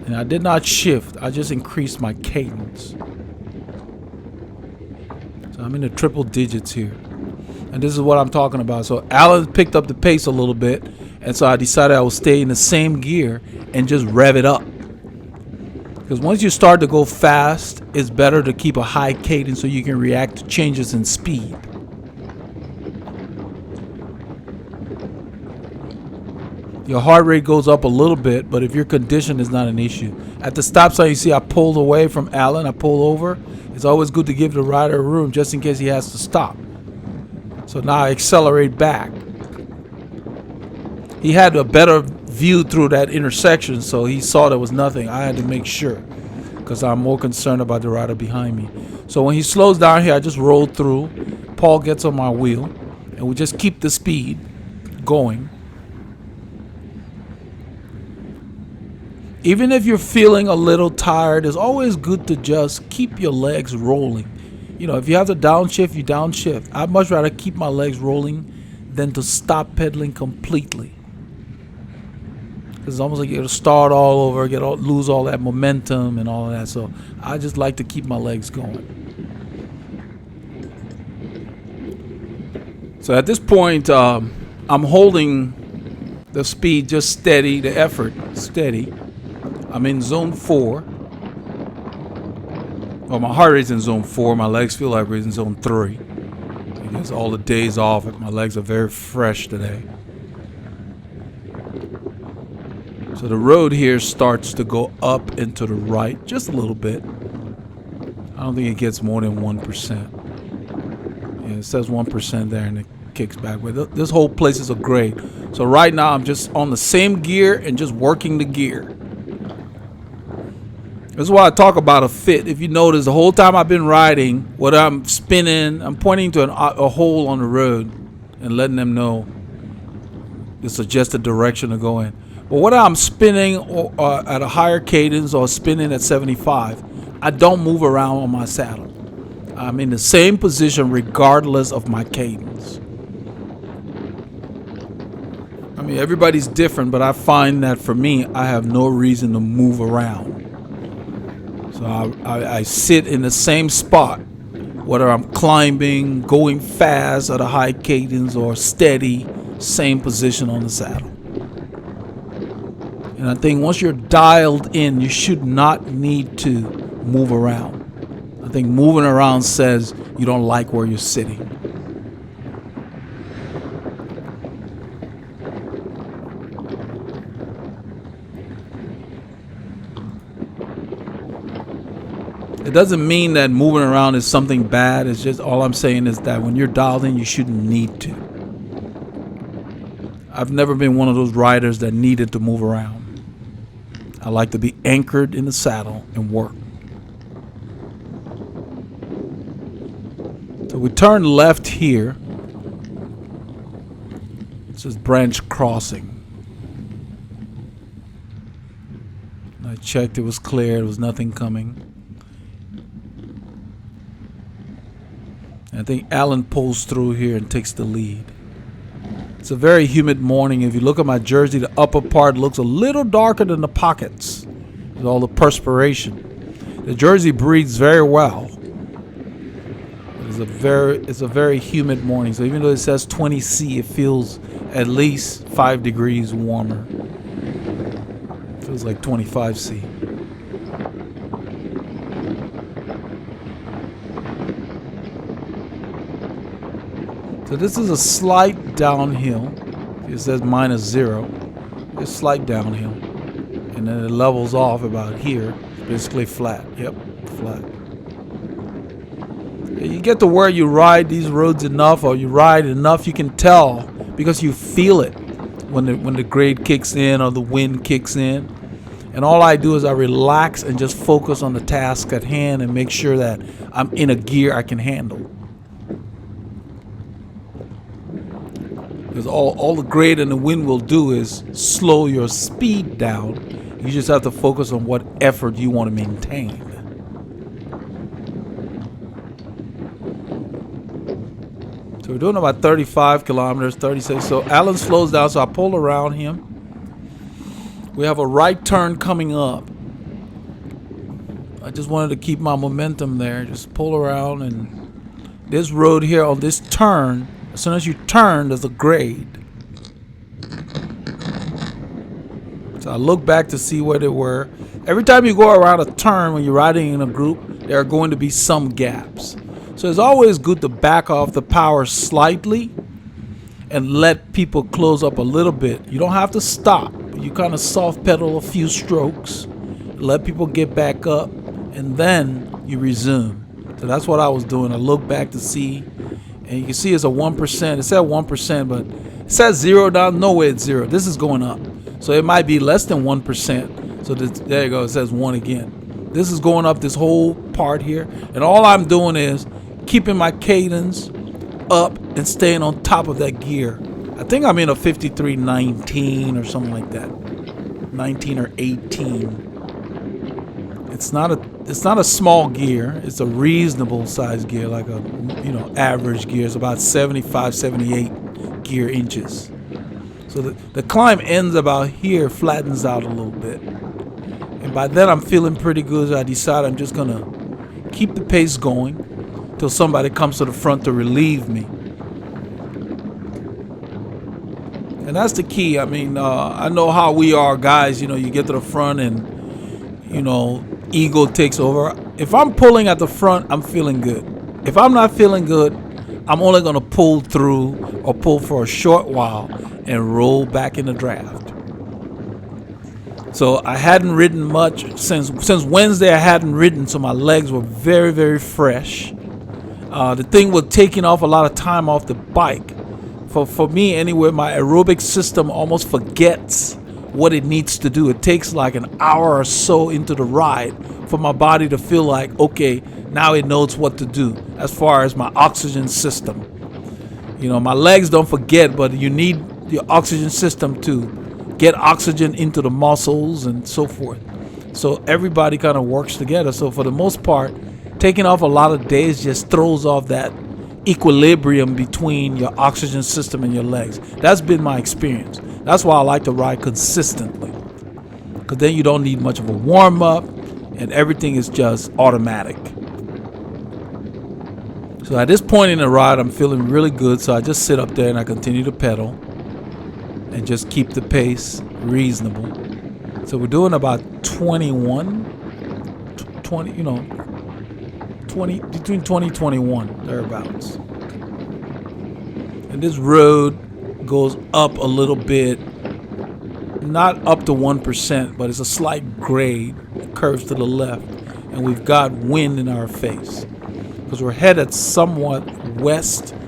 And I did not shift. I just increased my cadence. So I'm in the triple digits here. And this is what I'm talking about. So Alan picked up the pace a little bit. And so I decided I would stay in the same gear and just rev it up. Because once you start to go fast, it's better to keep a high cadence so you can react to changes in speed. Your heart rate goes up a little bit, but if your condition is not an issue. At the stop sign, you see I pulled away from Alan. I pulled over. It's always good to give the rider room just in case he has to stop. So now I accelerate back. He had a better view through that intersection, so he saw there was nothing. I had to make sure because I'm more concerned about the rider behind me. So when he slows down here, I just roll through. Paul gets on my wheel, and we just keep the speed going. Even if you're feeling a little tired, it's always good to just keep your legs rolling. You know, if you have to downshift, you downshift. I'd much rather keep my legs rolling than to stop pedaling completely. It's almost like you got to start all over, lose all that momentum and all of that. So I just like to keep my legs going. So at this point, I'm holding the speed just steady, the effort steady. I'm in zone 4. Well, my heart rate's in zone 4. My legs feel like we're in zone 3. Because all the days off, my legs are very fresh today. So the road here starts to go up and to the right just a little bit. I don't think it gets more than 1%. Yeah, it says 1% there and it kicks back. But this whole place is a grade. So right now I'm just on the same gear and just working the gear. This is why I talk about a fit. If you notice, the whole time I've been riding, what I'm spinning, I'm pointing to a hole on the road and letting them know the suggested direction to go in. But when I'm spinning at a higher cadence or spinning at 75, I don't move around on my saddle. I'm in the same position regardless of my cadence. I mean, everybody's different, but I find that for me, I have no reason to move around. So I sit in the same spot, whether I'm climbing, going fast at a high cadence, or steady, same position on the saddle. And I think once you're dialed in, you should not need to move around. I think moving around says you don't like where you're sitting. It doesn't mean that moving around is something bad. It's just all I'm saying is that when you're dialed in, you shouldn't need to. I've never been one of those riders that needed to move around. I like to be anchored in the saddle and work. So we turn left here. It says branch crossing. I checked, it was clear, there was nothing coming. I think Alan pulls through here and takes the lead. It's a very humid morning. If you look at my jersey, the upper part looks a little darker than the pockets with all the perspiration. The jersey breathes very well. It's a very humid morning. So even though it says 20 C, it feels at least 5 degrees warmer. It feels like 25 C. So this is a slight downhill. It says -0. It's slight downhill. And then it levels off about here. It's basically flat. Yep, flat. You get to where you ride these roads enough, or you ride enough, you can tell because you feel it when the grade kicks in or the wind kicks in. And all I do is I relax and just focus on the task at hand and make sure that I'm in a gear I can handle. Because all the grade and the wind will do is slow your speed down. You just have to focus on what effort you want to maintain. So we're doing about 35 kilometers, 36. So Alan slows down, so I pull around him. We have a right turn coming up. I just wanted to keep my momentum there. Just pull around, and this road here on this turn, as soon as you turn, there's a grade. So I look back to see where they were. Every time you go around a turn when you're riding in a group, there are going to be some gaps. So it's always good to back off the power slightly and let people close up a little bit. You don't have to stop. You kind of soft pedal a few strokes, let people get back up, and then you resume. So that's what I was doing. I look back to see, and you can see it's a 1%. It said 1%, but it says 0 down. No way it's 0. This is going up. So it might be less than 1%. So there you go. It says 1 again. This is going up this whole part here. And all I'm doing is keeping my cadence up and staying on top of that gear. I think I'm in a 53.19 or something like that. 19 or 18. It's not a small gear. It's a reasonable size gear, like a average gear. It's about 75, 78 gear inches. So the climb ends about here, flattens out a little bit. And by then I'm feeling pretty good. So I decide I'm just gonna keep the pace going till somebody comes to the front to relieve me. And that's the key. I mean, I know how we are guys, you get to the front and, ego takes over. If I'm pulling at the front, I'm feeling good. If I'm not feeling good, I'm only going to pull through or pull for a short while and roll back in the draft. So I hadn't ridden much since Wednesday. I hadn't ridden, so my legs were very, very fresh. The thing with taking off a lot of time off the bike, for me anyway, my aerobic system almost forgets what it needs to do. It takes like an hour or so into the ride for my body to feel like, okay, now it knows what to do as far as my oxygen system. My legs don't forget, but you need your oxygen system to get oxygen into the muscles and so forth. So everybody kind of works together. So for the most part, taking off a lot of days just throws off that equilibrium between your oxygen system and your legs. That's been my experience. That's why I like to ride consistently, because then you don't need much of a warm-up and everything is just automatic. So at this point in the ride, I'm feeling really good, so I just sit up there and I continue to pedal and just keep the pace reasonable. So we're doing about 21, 20, between 20 and 21, thereabouts. And this road goes up a little bit, not up to 1%, but it's a slight grade, it curves to the left, and we've got wind in our face because we're headed somewhat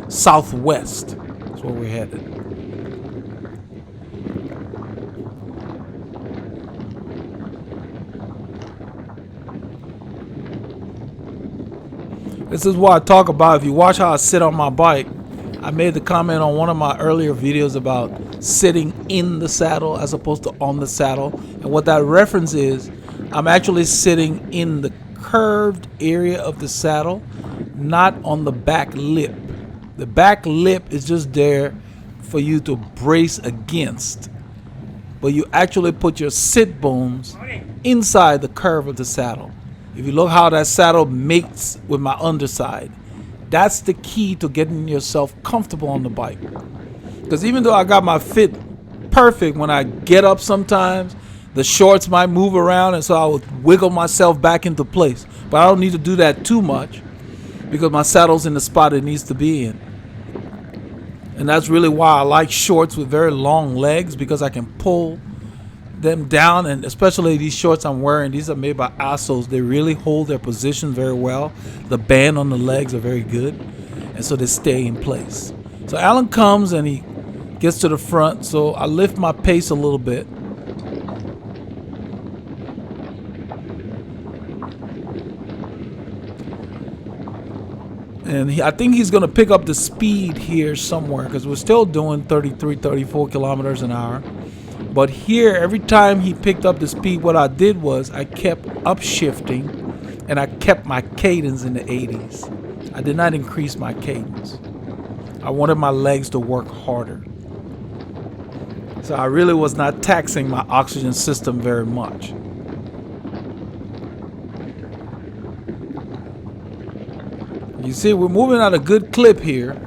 southwest. That's where we're headed. This is what I talk about. If you watch how I sit on my bike, I made the comment on one of my earlier videos about sitting in the saddle as opposed to on the saddle. And what that reference is, I'm actually sitting in the curved area of the saddle, not on the back lip. The back lip is just there for you to brace against, but you actually put your sit bones inside the curve of the saddle. If you look how that saddle mates with my underside, that's the key to getting yourself comfortable on the bike. Because even though I got my fit perfect, when I get up sometimes, the shorts might move around, and so I would wiggle myself back into place. But I don't need to do that too much because my saddle's in the spot it needs to be in. And that's really why I like shorts with very long legs, because I can pull them down. And especially these shorts I'm wearing, these are made by Assos. They really hold their position very well. The band on the legs are very good, and so they stay in place. So Alan comes and he gets to the front, so I lift my pace a little bit. And I think he's going to pick up the speed here somewhere, because we're still doing 33, 34 kilometers an hour. But here, every time he picked up the speed, what I did was I kept upshifting, and I kept my cadence in the 80s. I did not increase my cadence. I wanted my legs to work harder. So I really was not taxing my oxygen system very much. You see, we're moving at a good clip here.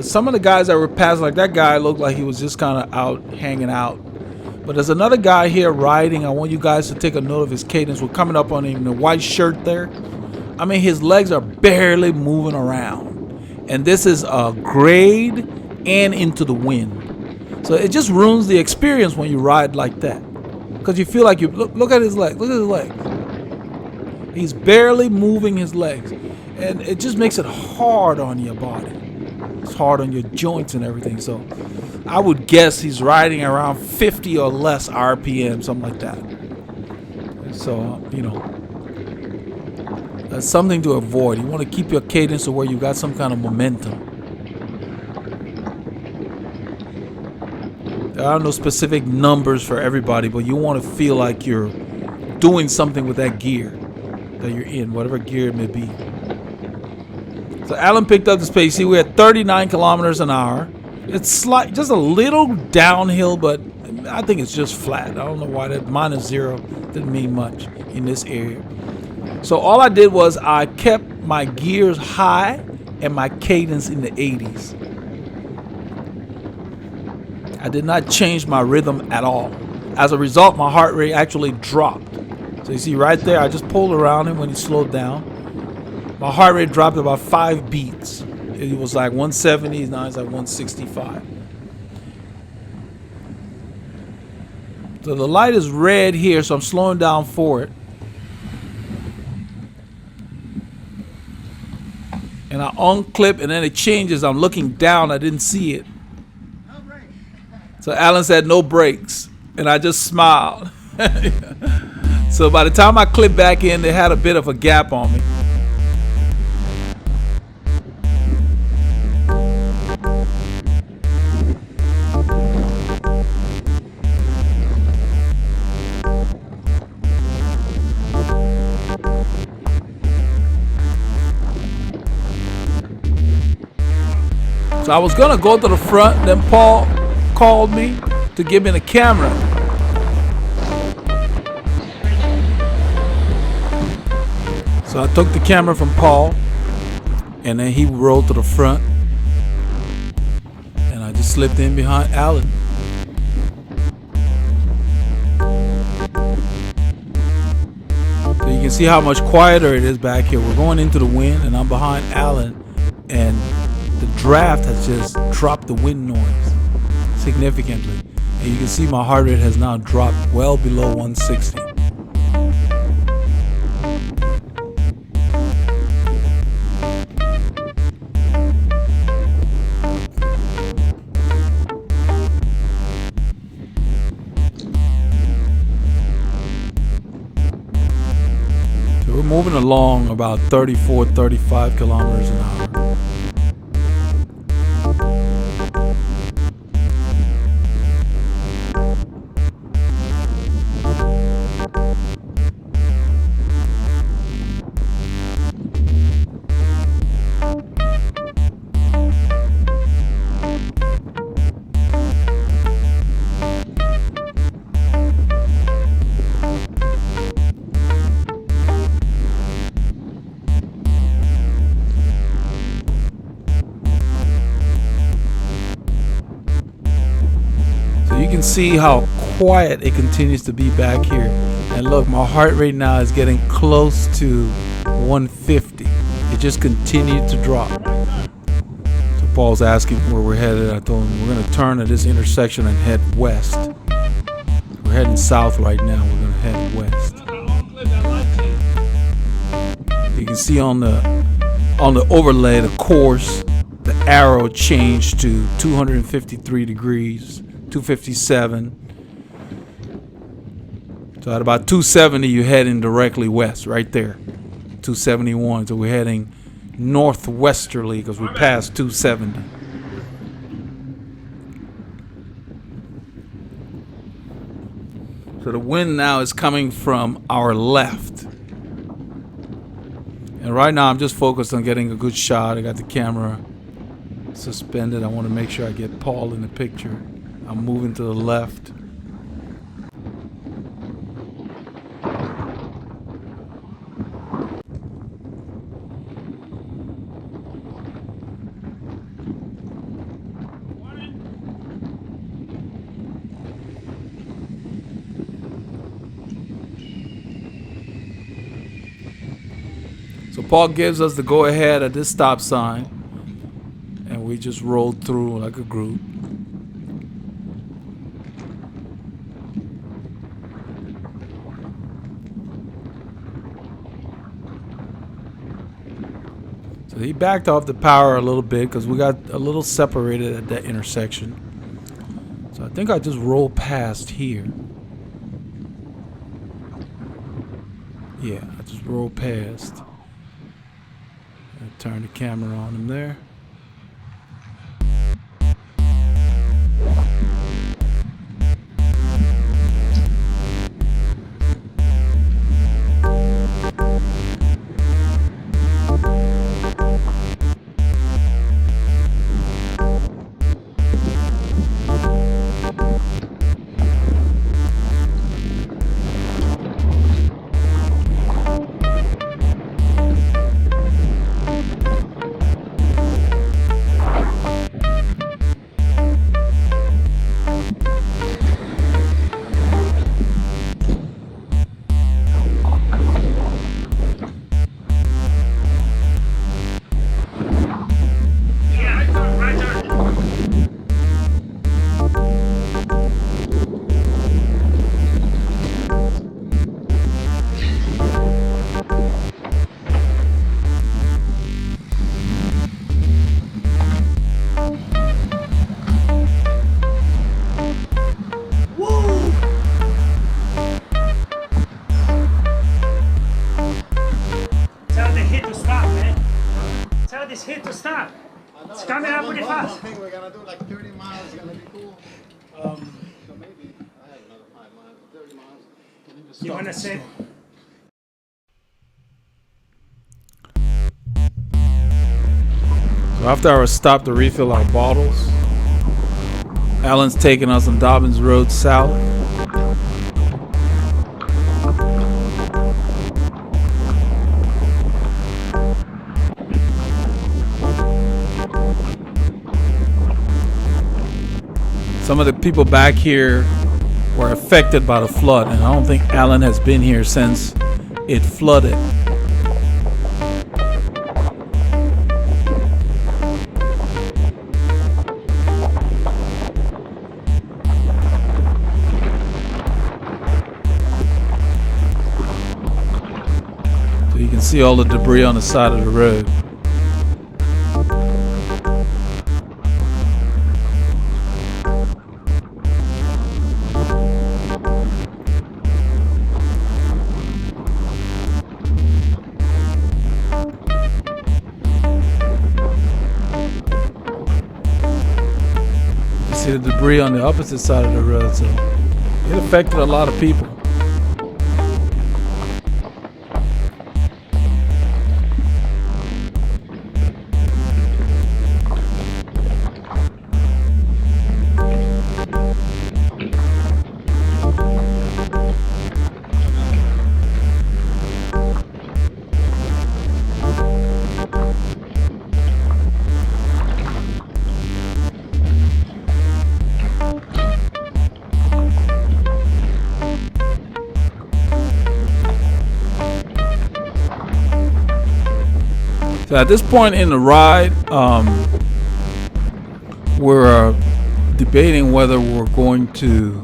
Some of the guys that were passing, like that guy, looked like he was just kind of out hanging out. But there's another guy here riding. I want you guys to take a note of his cadence. We're coming up on him, the white shirt there. I mean, his legs are barely moving around. And this is a grade and into the wind. So it just ruins the experience when you ride like that. Because you feel like you, look at his legs. Look at his legs. He's barely moving his legs. And it just makes it hard on your body. It's hard on your joints and everything. So I would guess he's riding around 50 or less RPM, something like that. So, you know, that's something to avoid. You want to keep your cadence to where you got some kind of momentum. There are no specific numbers for everybody, but you want to feel like you're doing something with that gear that you're in, whatever gear it may be. So Alan picked up the pace. See, we're at 39 kilometers an hour. It's just a little downhill, but I think it's just flat. I don't know why that -0 didn't mean much in this area. So all I did was I kept my gears high and my cadence in the 80s. I did not change my rhythm at all. As a result, my heart rate actually dropped. So you see right there, I just pulled around him when he slowed down. My heart rate dropped about 5 beats. It was like 170, now it's like 165. So the light is red here, so I'm slowing down for it. And I unclip, and then it changes. I'm looking down, I didn't see it. So Alan said no brakes, and I just smiled. So by the time I clipped back in, they had a bit of a gap on me. So I was gonna go to the front, then Paul called me to give me the camera. So I took the camera from Paul, and then he rolled to the front, and I just slipped in behind Alan. So you can see how much quieter it is back here. We're going into the wind, and I'm behind Alan, and the draft has just dropped the wind noise significantly. And you can see my heart rate has now dropped well below 160. So we're moving along about 34, 35 kilometers an hour. see how quiet it continues to be back here. And look, my heart rate now is getting close to 150. It just continued to drop. So Paul's asking where we're headed. I told him we're going to turn at this intersection and head west. We're heading south right now. We're going to head west. You can see on the overlay, the course, the arrow changed to 253 degrees, 257. So at about 270, you're heading directly west, right there. 271. So we're heading northwesterly because we passed 270. So the wind now is coming from our left. And right now I'm just focused on getting a good shot. I got the camera suspended. I want to make sure I get Paul in the picture. I'm moving to the left. So Paul gives us the go-ahead at this stop sign, and we just rolled through like a group. So he backed off the power a little bit because we got a little separated at that intersection. So I think I just rolled past here. Yeah, I just rolled past. Turn the camera on him there. This hit to stop. It's coming up pretty I fast. think we're gonna do like 30 miles. It's gonna be cool. So maybe I have another 5 miles, 30 miles. You wanna say? So after our stop to refill our bottles, Alan's taking us on Dobbins Road south. Some of the people back here were affected by the flood, and I don't think Alan has been here since it flooded. So you can see all the debris on the side of the road. See the debris on the opposite side of the road, so it affected a lot of people. So at this point in the ride, we're debating whether we're going to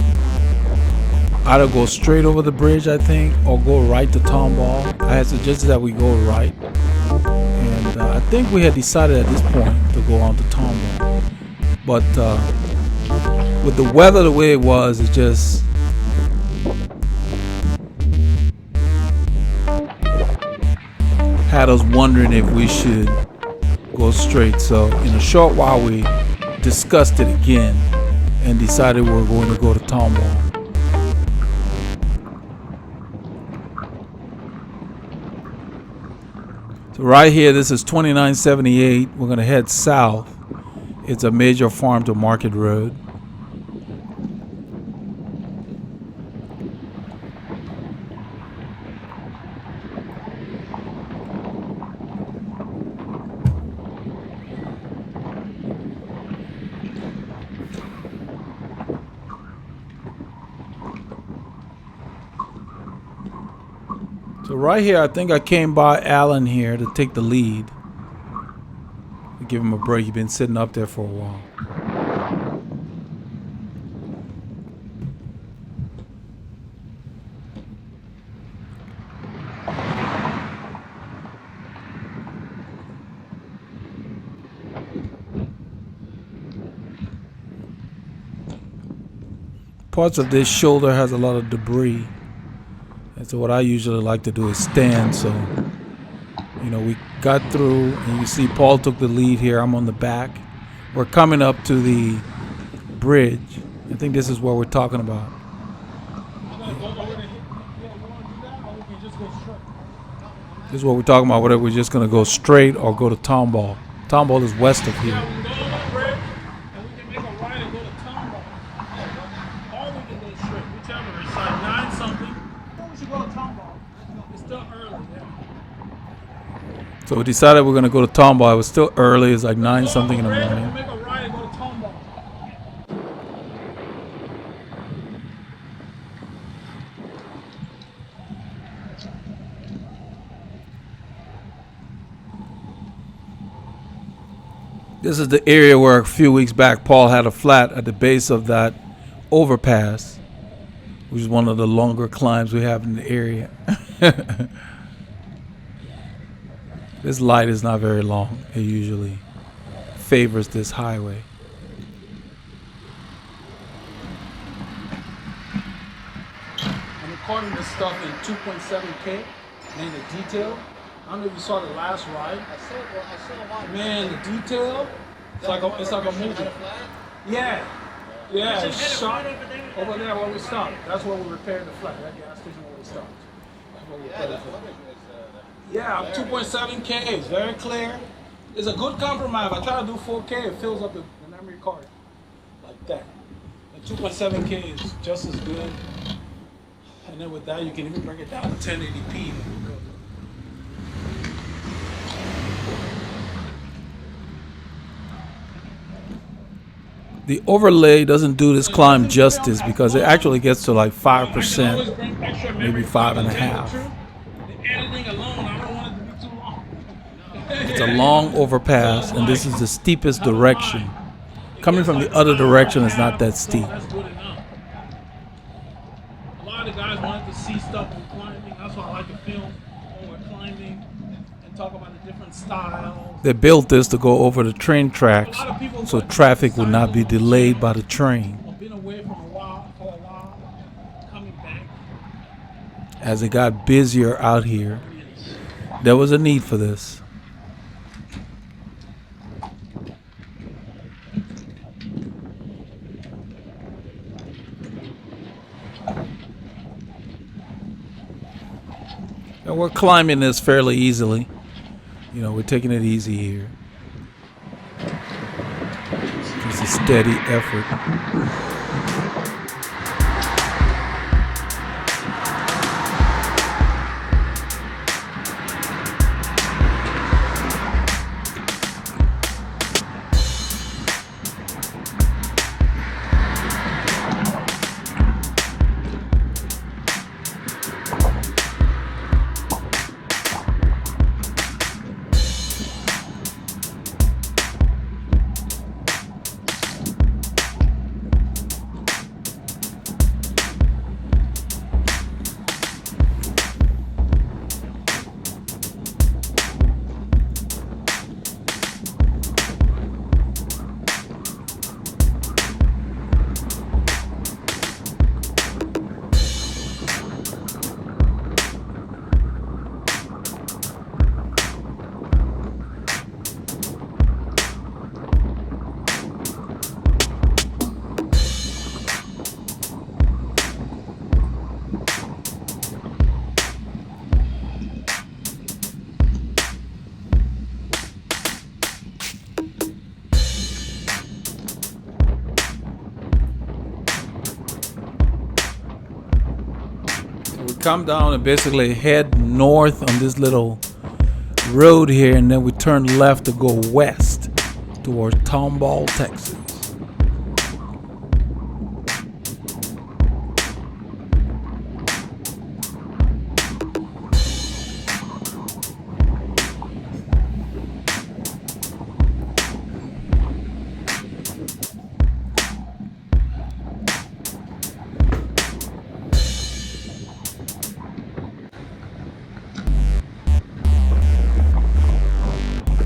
either go straight over the bridge, I think, or go right to Tomball. I had suggested that we go right, and I think we had decided at this point to go on to Tomball. But with the weather the way it was, it just had us wondering if we should go straight. So in a short while, we discussed it again and decided we were going to go to Tomball. So right here, this is 2978. We're going to head south. It's a major farm to market road. So right here, I think I came by Alan here to take the lead. Give him a break. He's been sitting up there for a while. Parts of this shoulder has a lot of debris. And so what I usually like to do is stand. So, you know, we got through, and you see Paul took the lead here. I'm on the back. We're coming up to the bridge. I think this is what we're talking about. This is what we're talking about, whether we're just going to go straight or go to Tomball. Tomball is west of here. So we decided we're going to go to Tomball. It was still early. It's like 9 something in the morning. This is the area where a few weeks back Paul had a flat at the base of that overpass, which is one of the longer climbs we have in the area. This light is not very long. It usually favors this highway. I'm recording this stuff in 2.7K, and the detail. I don't know if you saw the last ride. I saw one. Man, the detail, it's like a movie. Yeah. Yeah, it's shot over there where we stopped. That's where we repaired the flat. That gas station where we stopped. That's where we repaired the flat. Yeah, 2.7K, it's very clear. It's a good compromise. If I try to do 4K, it fills up the memory card like that. And 2.7K is just as good. And then with that, you can even bring it down to 1080p. The overlay doesn't do this climb justice because it actually gets to like 5%, maybe 5.5%. It's a long overpass, and this is the steepest direction. Coming from the other direction is not that steep. A lot of the guys wanted to see stuff when climbing. That's why I like to film when we're climbing and talk about the different styles. They built this to go over the train tracks so traffic would not be delayed by the train. I've been away from for a while, coming back. As it got busier out here, there was a need for this. And we're climbing this fairly easily. You know, we're taking it easy here. It's a steady effort. come down and basically head north on this little road here, and then we turn left to go west towards Tomball, Texas.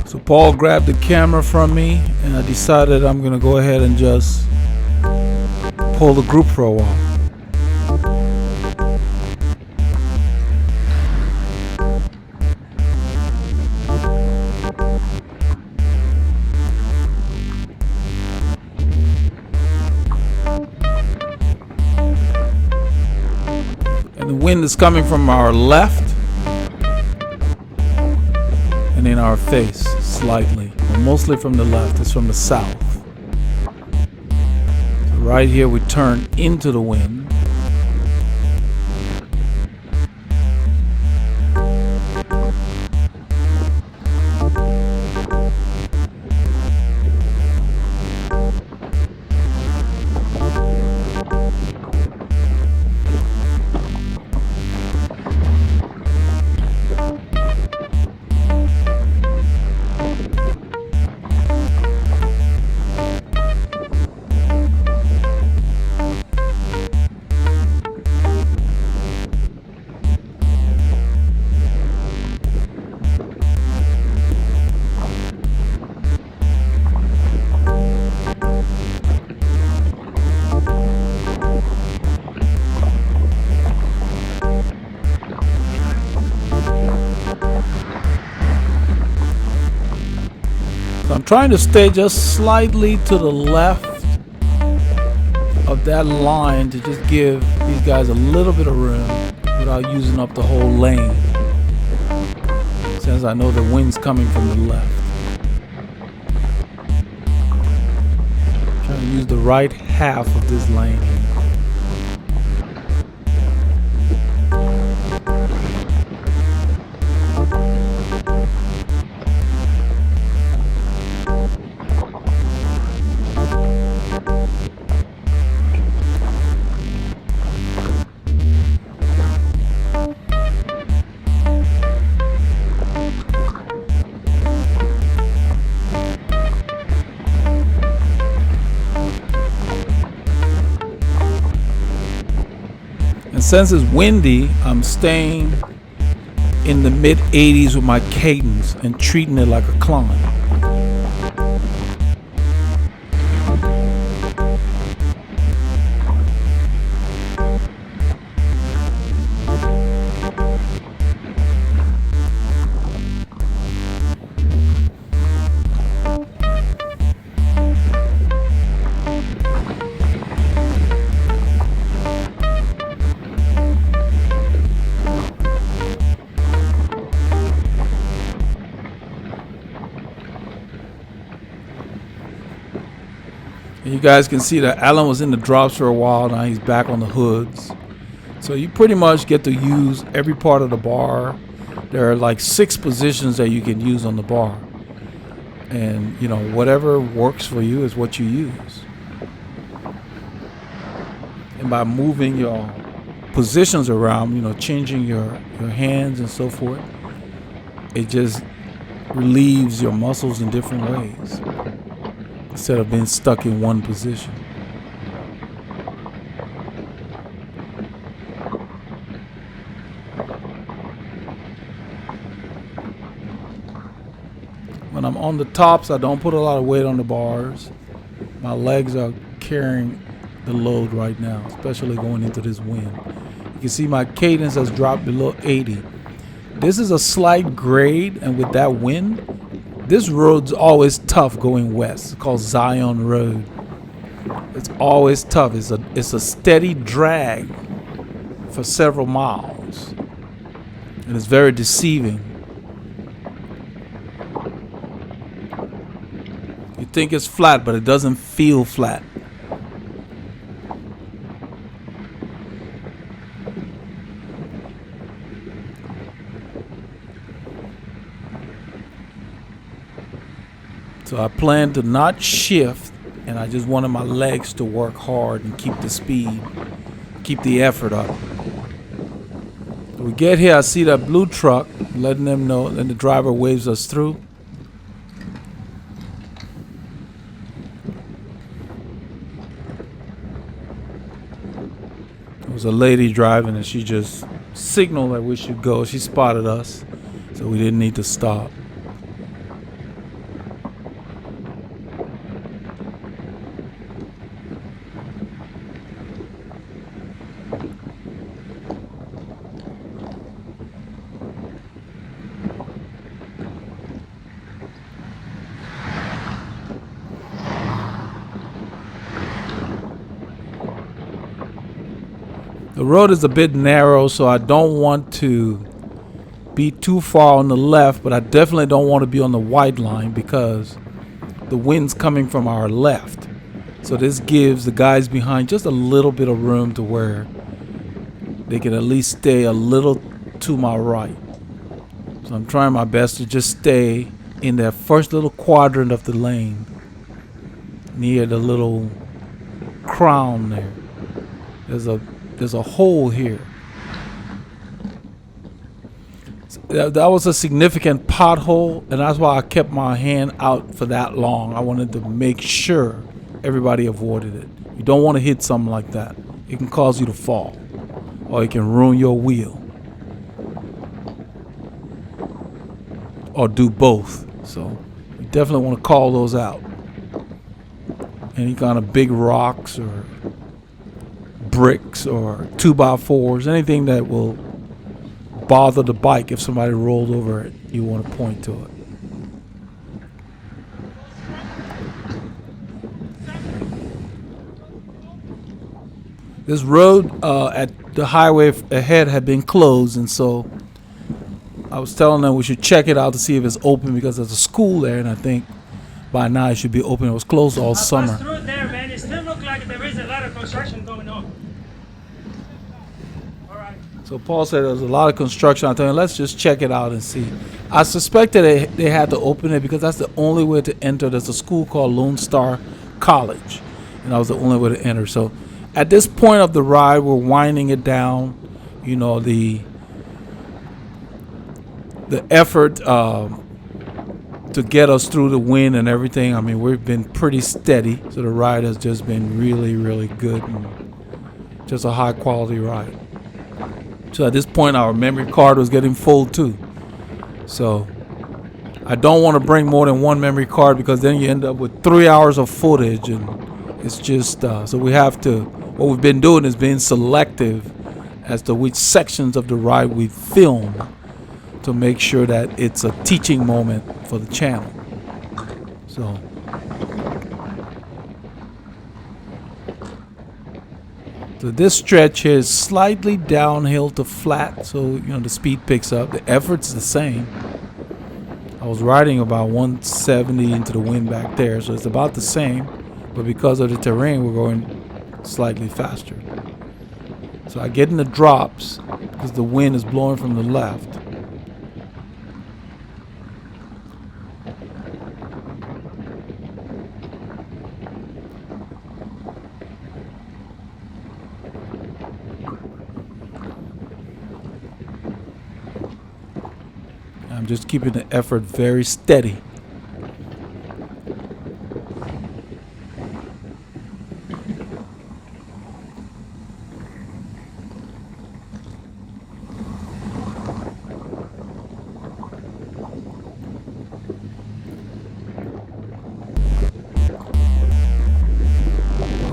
So Paul grabbed the camera from me, and I decided I'm gonna go ahead and just pull the group for a while. And the wind is coming from our left and in our face slightly, but mostly from the left. It's from the south. So right here we turn into the wind. I'm trying to stay just slightly to the left of that line to just give these guys a little bit of room without using up the whole lane, since I know the wind's coming from the left. Trying to use the right half of this lane here. And since it's windy, I'm staying in the mid 80s with my cadence and treating it like a climb. And you guys can see that Alan was in the drops for a while. Now he's back on the hoods. So you pretty much get to use every part of the bar. There are like 6 positions that you can use on the bar. And, you know, whatever works for you is what you use. And by moving your positions around, you know, changing your hands and so forth, it just relieves your muscles in different ways, instead of being stuck in one position. When I'm on the tops, I don't put a lot of weight on the bars. My legs are carrying the load right now, especially going into this wind. You can see my cadence has dropped below 80. This is a slight grade, and with that wind, this road's always tough going west. It's called Zion Road. It's always tough. It's a steady drag for several miles. And it's very deceiving. You think it's flat, but it doesn't feel flat. So I plan to not shift, and I just wanted my legs to work hard and keep the speed, keep the effort up. So we get here, I see that blue truck, letting them know, and the driver waves us through. There was a lady driving, and she just signaled that we should go. She spotted us, so we didn't need to stop. The road is a bit narrow, so I don't want to be too far on the left, but I definitely don't want to be on the white line because the wind's coming from our left. So this gives the guys behind just a little bit of room to where they can at least stay a little to my right. So I'm trying my best to just stay in that first little quadrant of the lane near the little crown there. There's a hole here. That was a significant pothole, and that's why I kept my hand out for that long. I wanted to make sure everybody avoided it. You don't want to hit something like that. It can cause you to fall, or it can ruin your wheel, or do both. So you definitely want to call those out. Any kind of big rocks or bricks or 2x4s, anything that will bother the bike if somebody rolled over it, you want to point to it. This road at the highway ahead had been closed, and so I was telling them we should check it out to see if it's open because there's a school there, and I think by now it should be open. It was closed all summer. Passed through there, man. It still looks like there is a lot of construction going on. All right. So Paul said there was a lot of construction. I told him, let's just check it out and see. I suspected they had to open it because that's the only way to enter. There's a school called Lone Star College, and that was the only way to enter. So at this point of the ride, we're winding it down. You know, the effort to get us through the wind and everything. I mean, we've been pretty steady. So the ride has just been really, really good and just a high quality ride. So at this point, our memory card was getting full too. So I don't want to bring more than one memory card because then you end up with 3 hours of footage, and it's just so we have to. What we've been doing is being selective as to which sections of the ride we film to make sure that it's a teaching moment for the channel. So. So this stretch here is slightly downhill to flat, so you know the speed picks up. The effort's the same. I was riding about 170 into the wind back there, so it's about the same, but because of the terrain, we're going slightly faster. So I get in the drops because the wind is blowing from the left. I'm just keeping the effort very steady.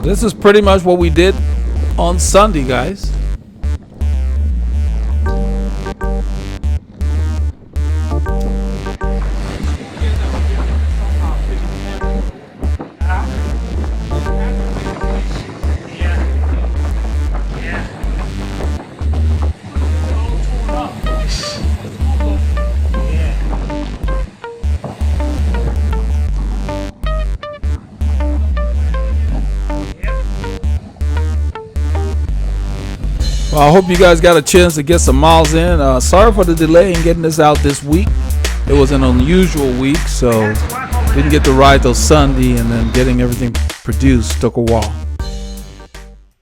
This is pretty much what we did on Sunday, guys. Well, I hope you guys got a chance to get some miles in. Sorry for the delay in getting this out this week. It was an unusual week, so Didn't get to ride till Sunday, and then getting everything produced took a while.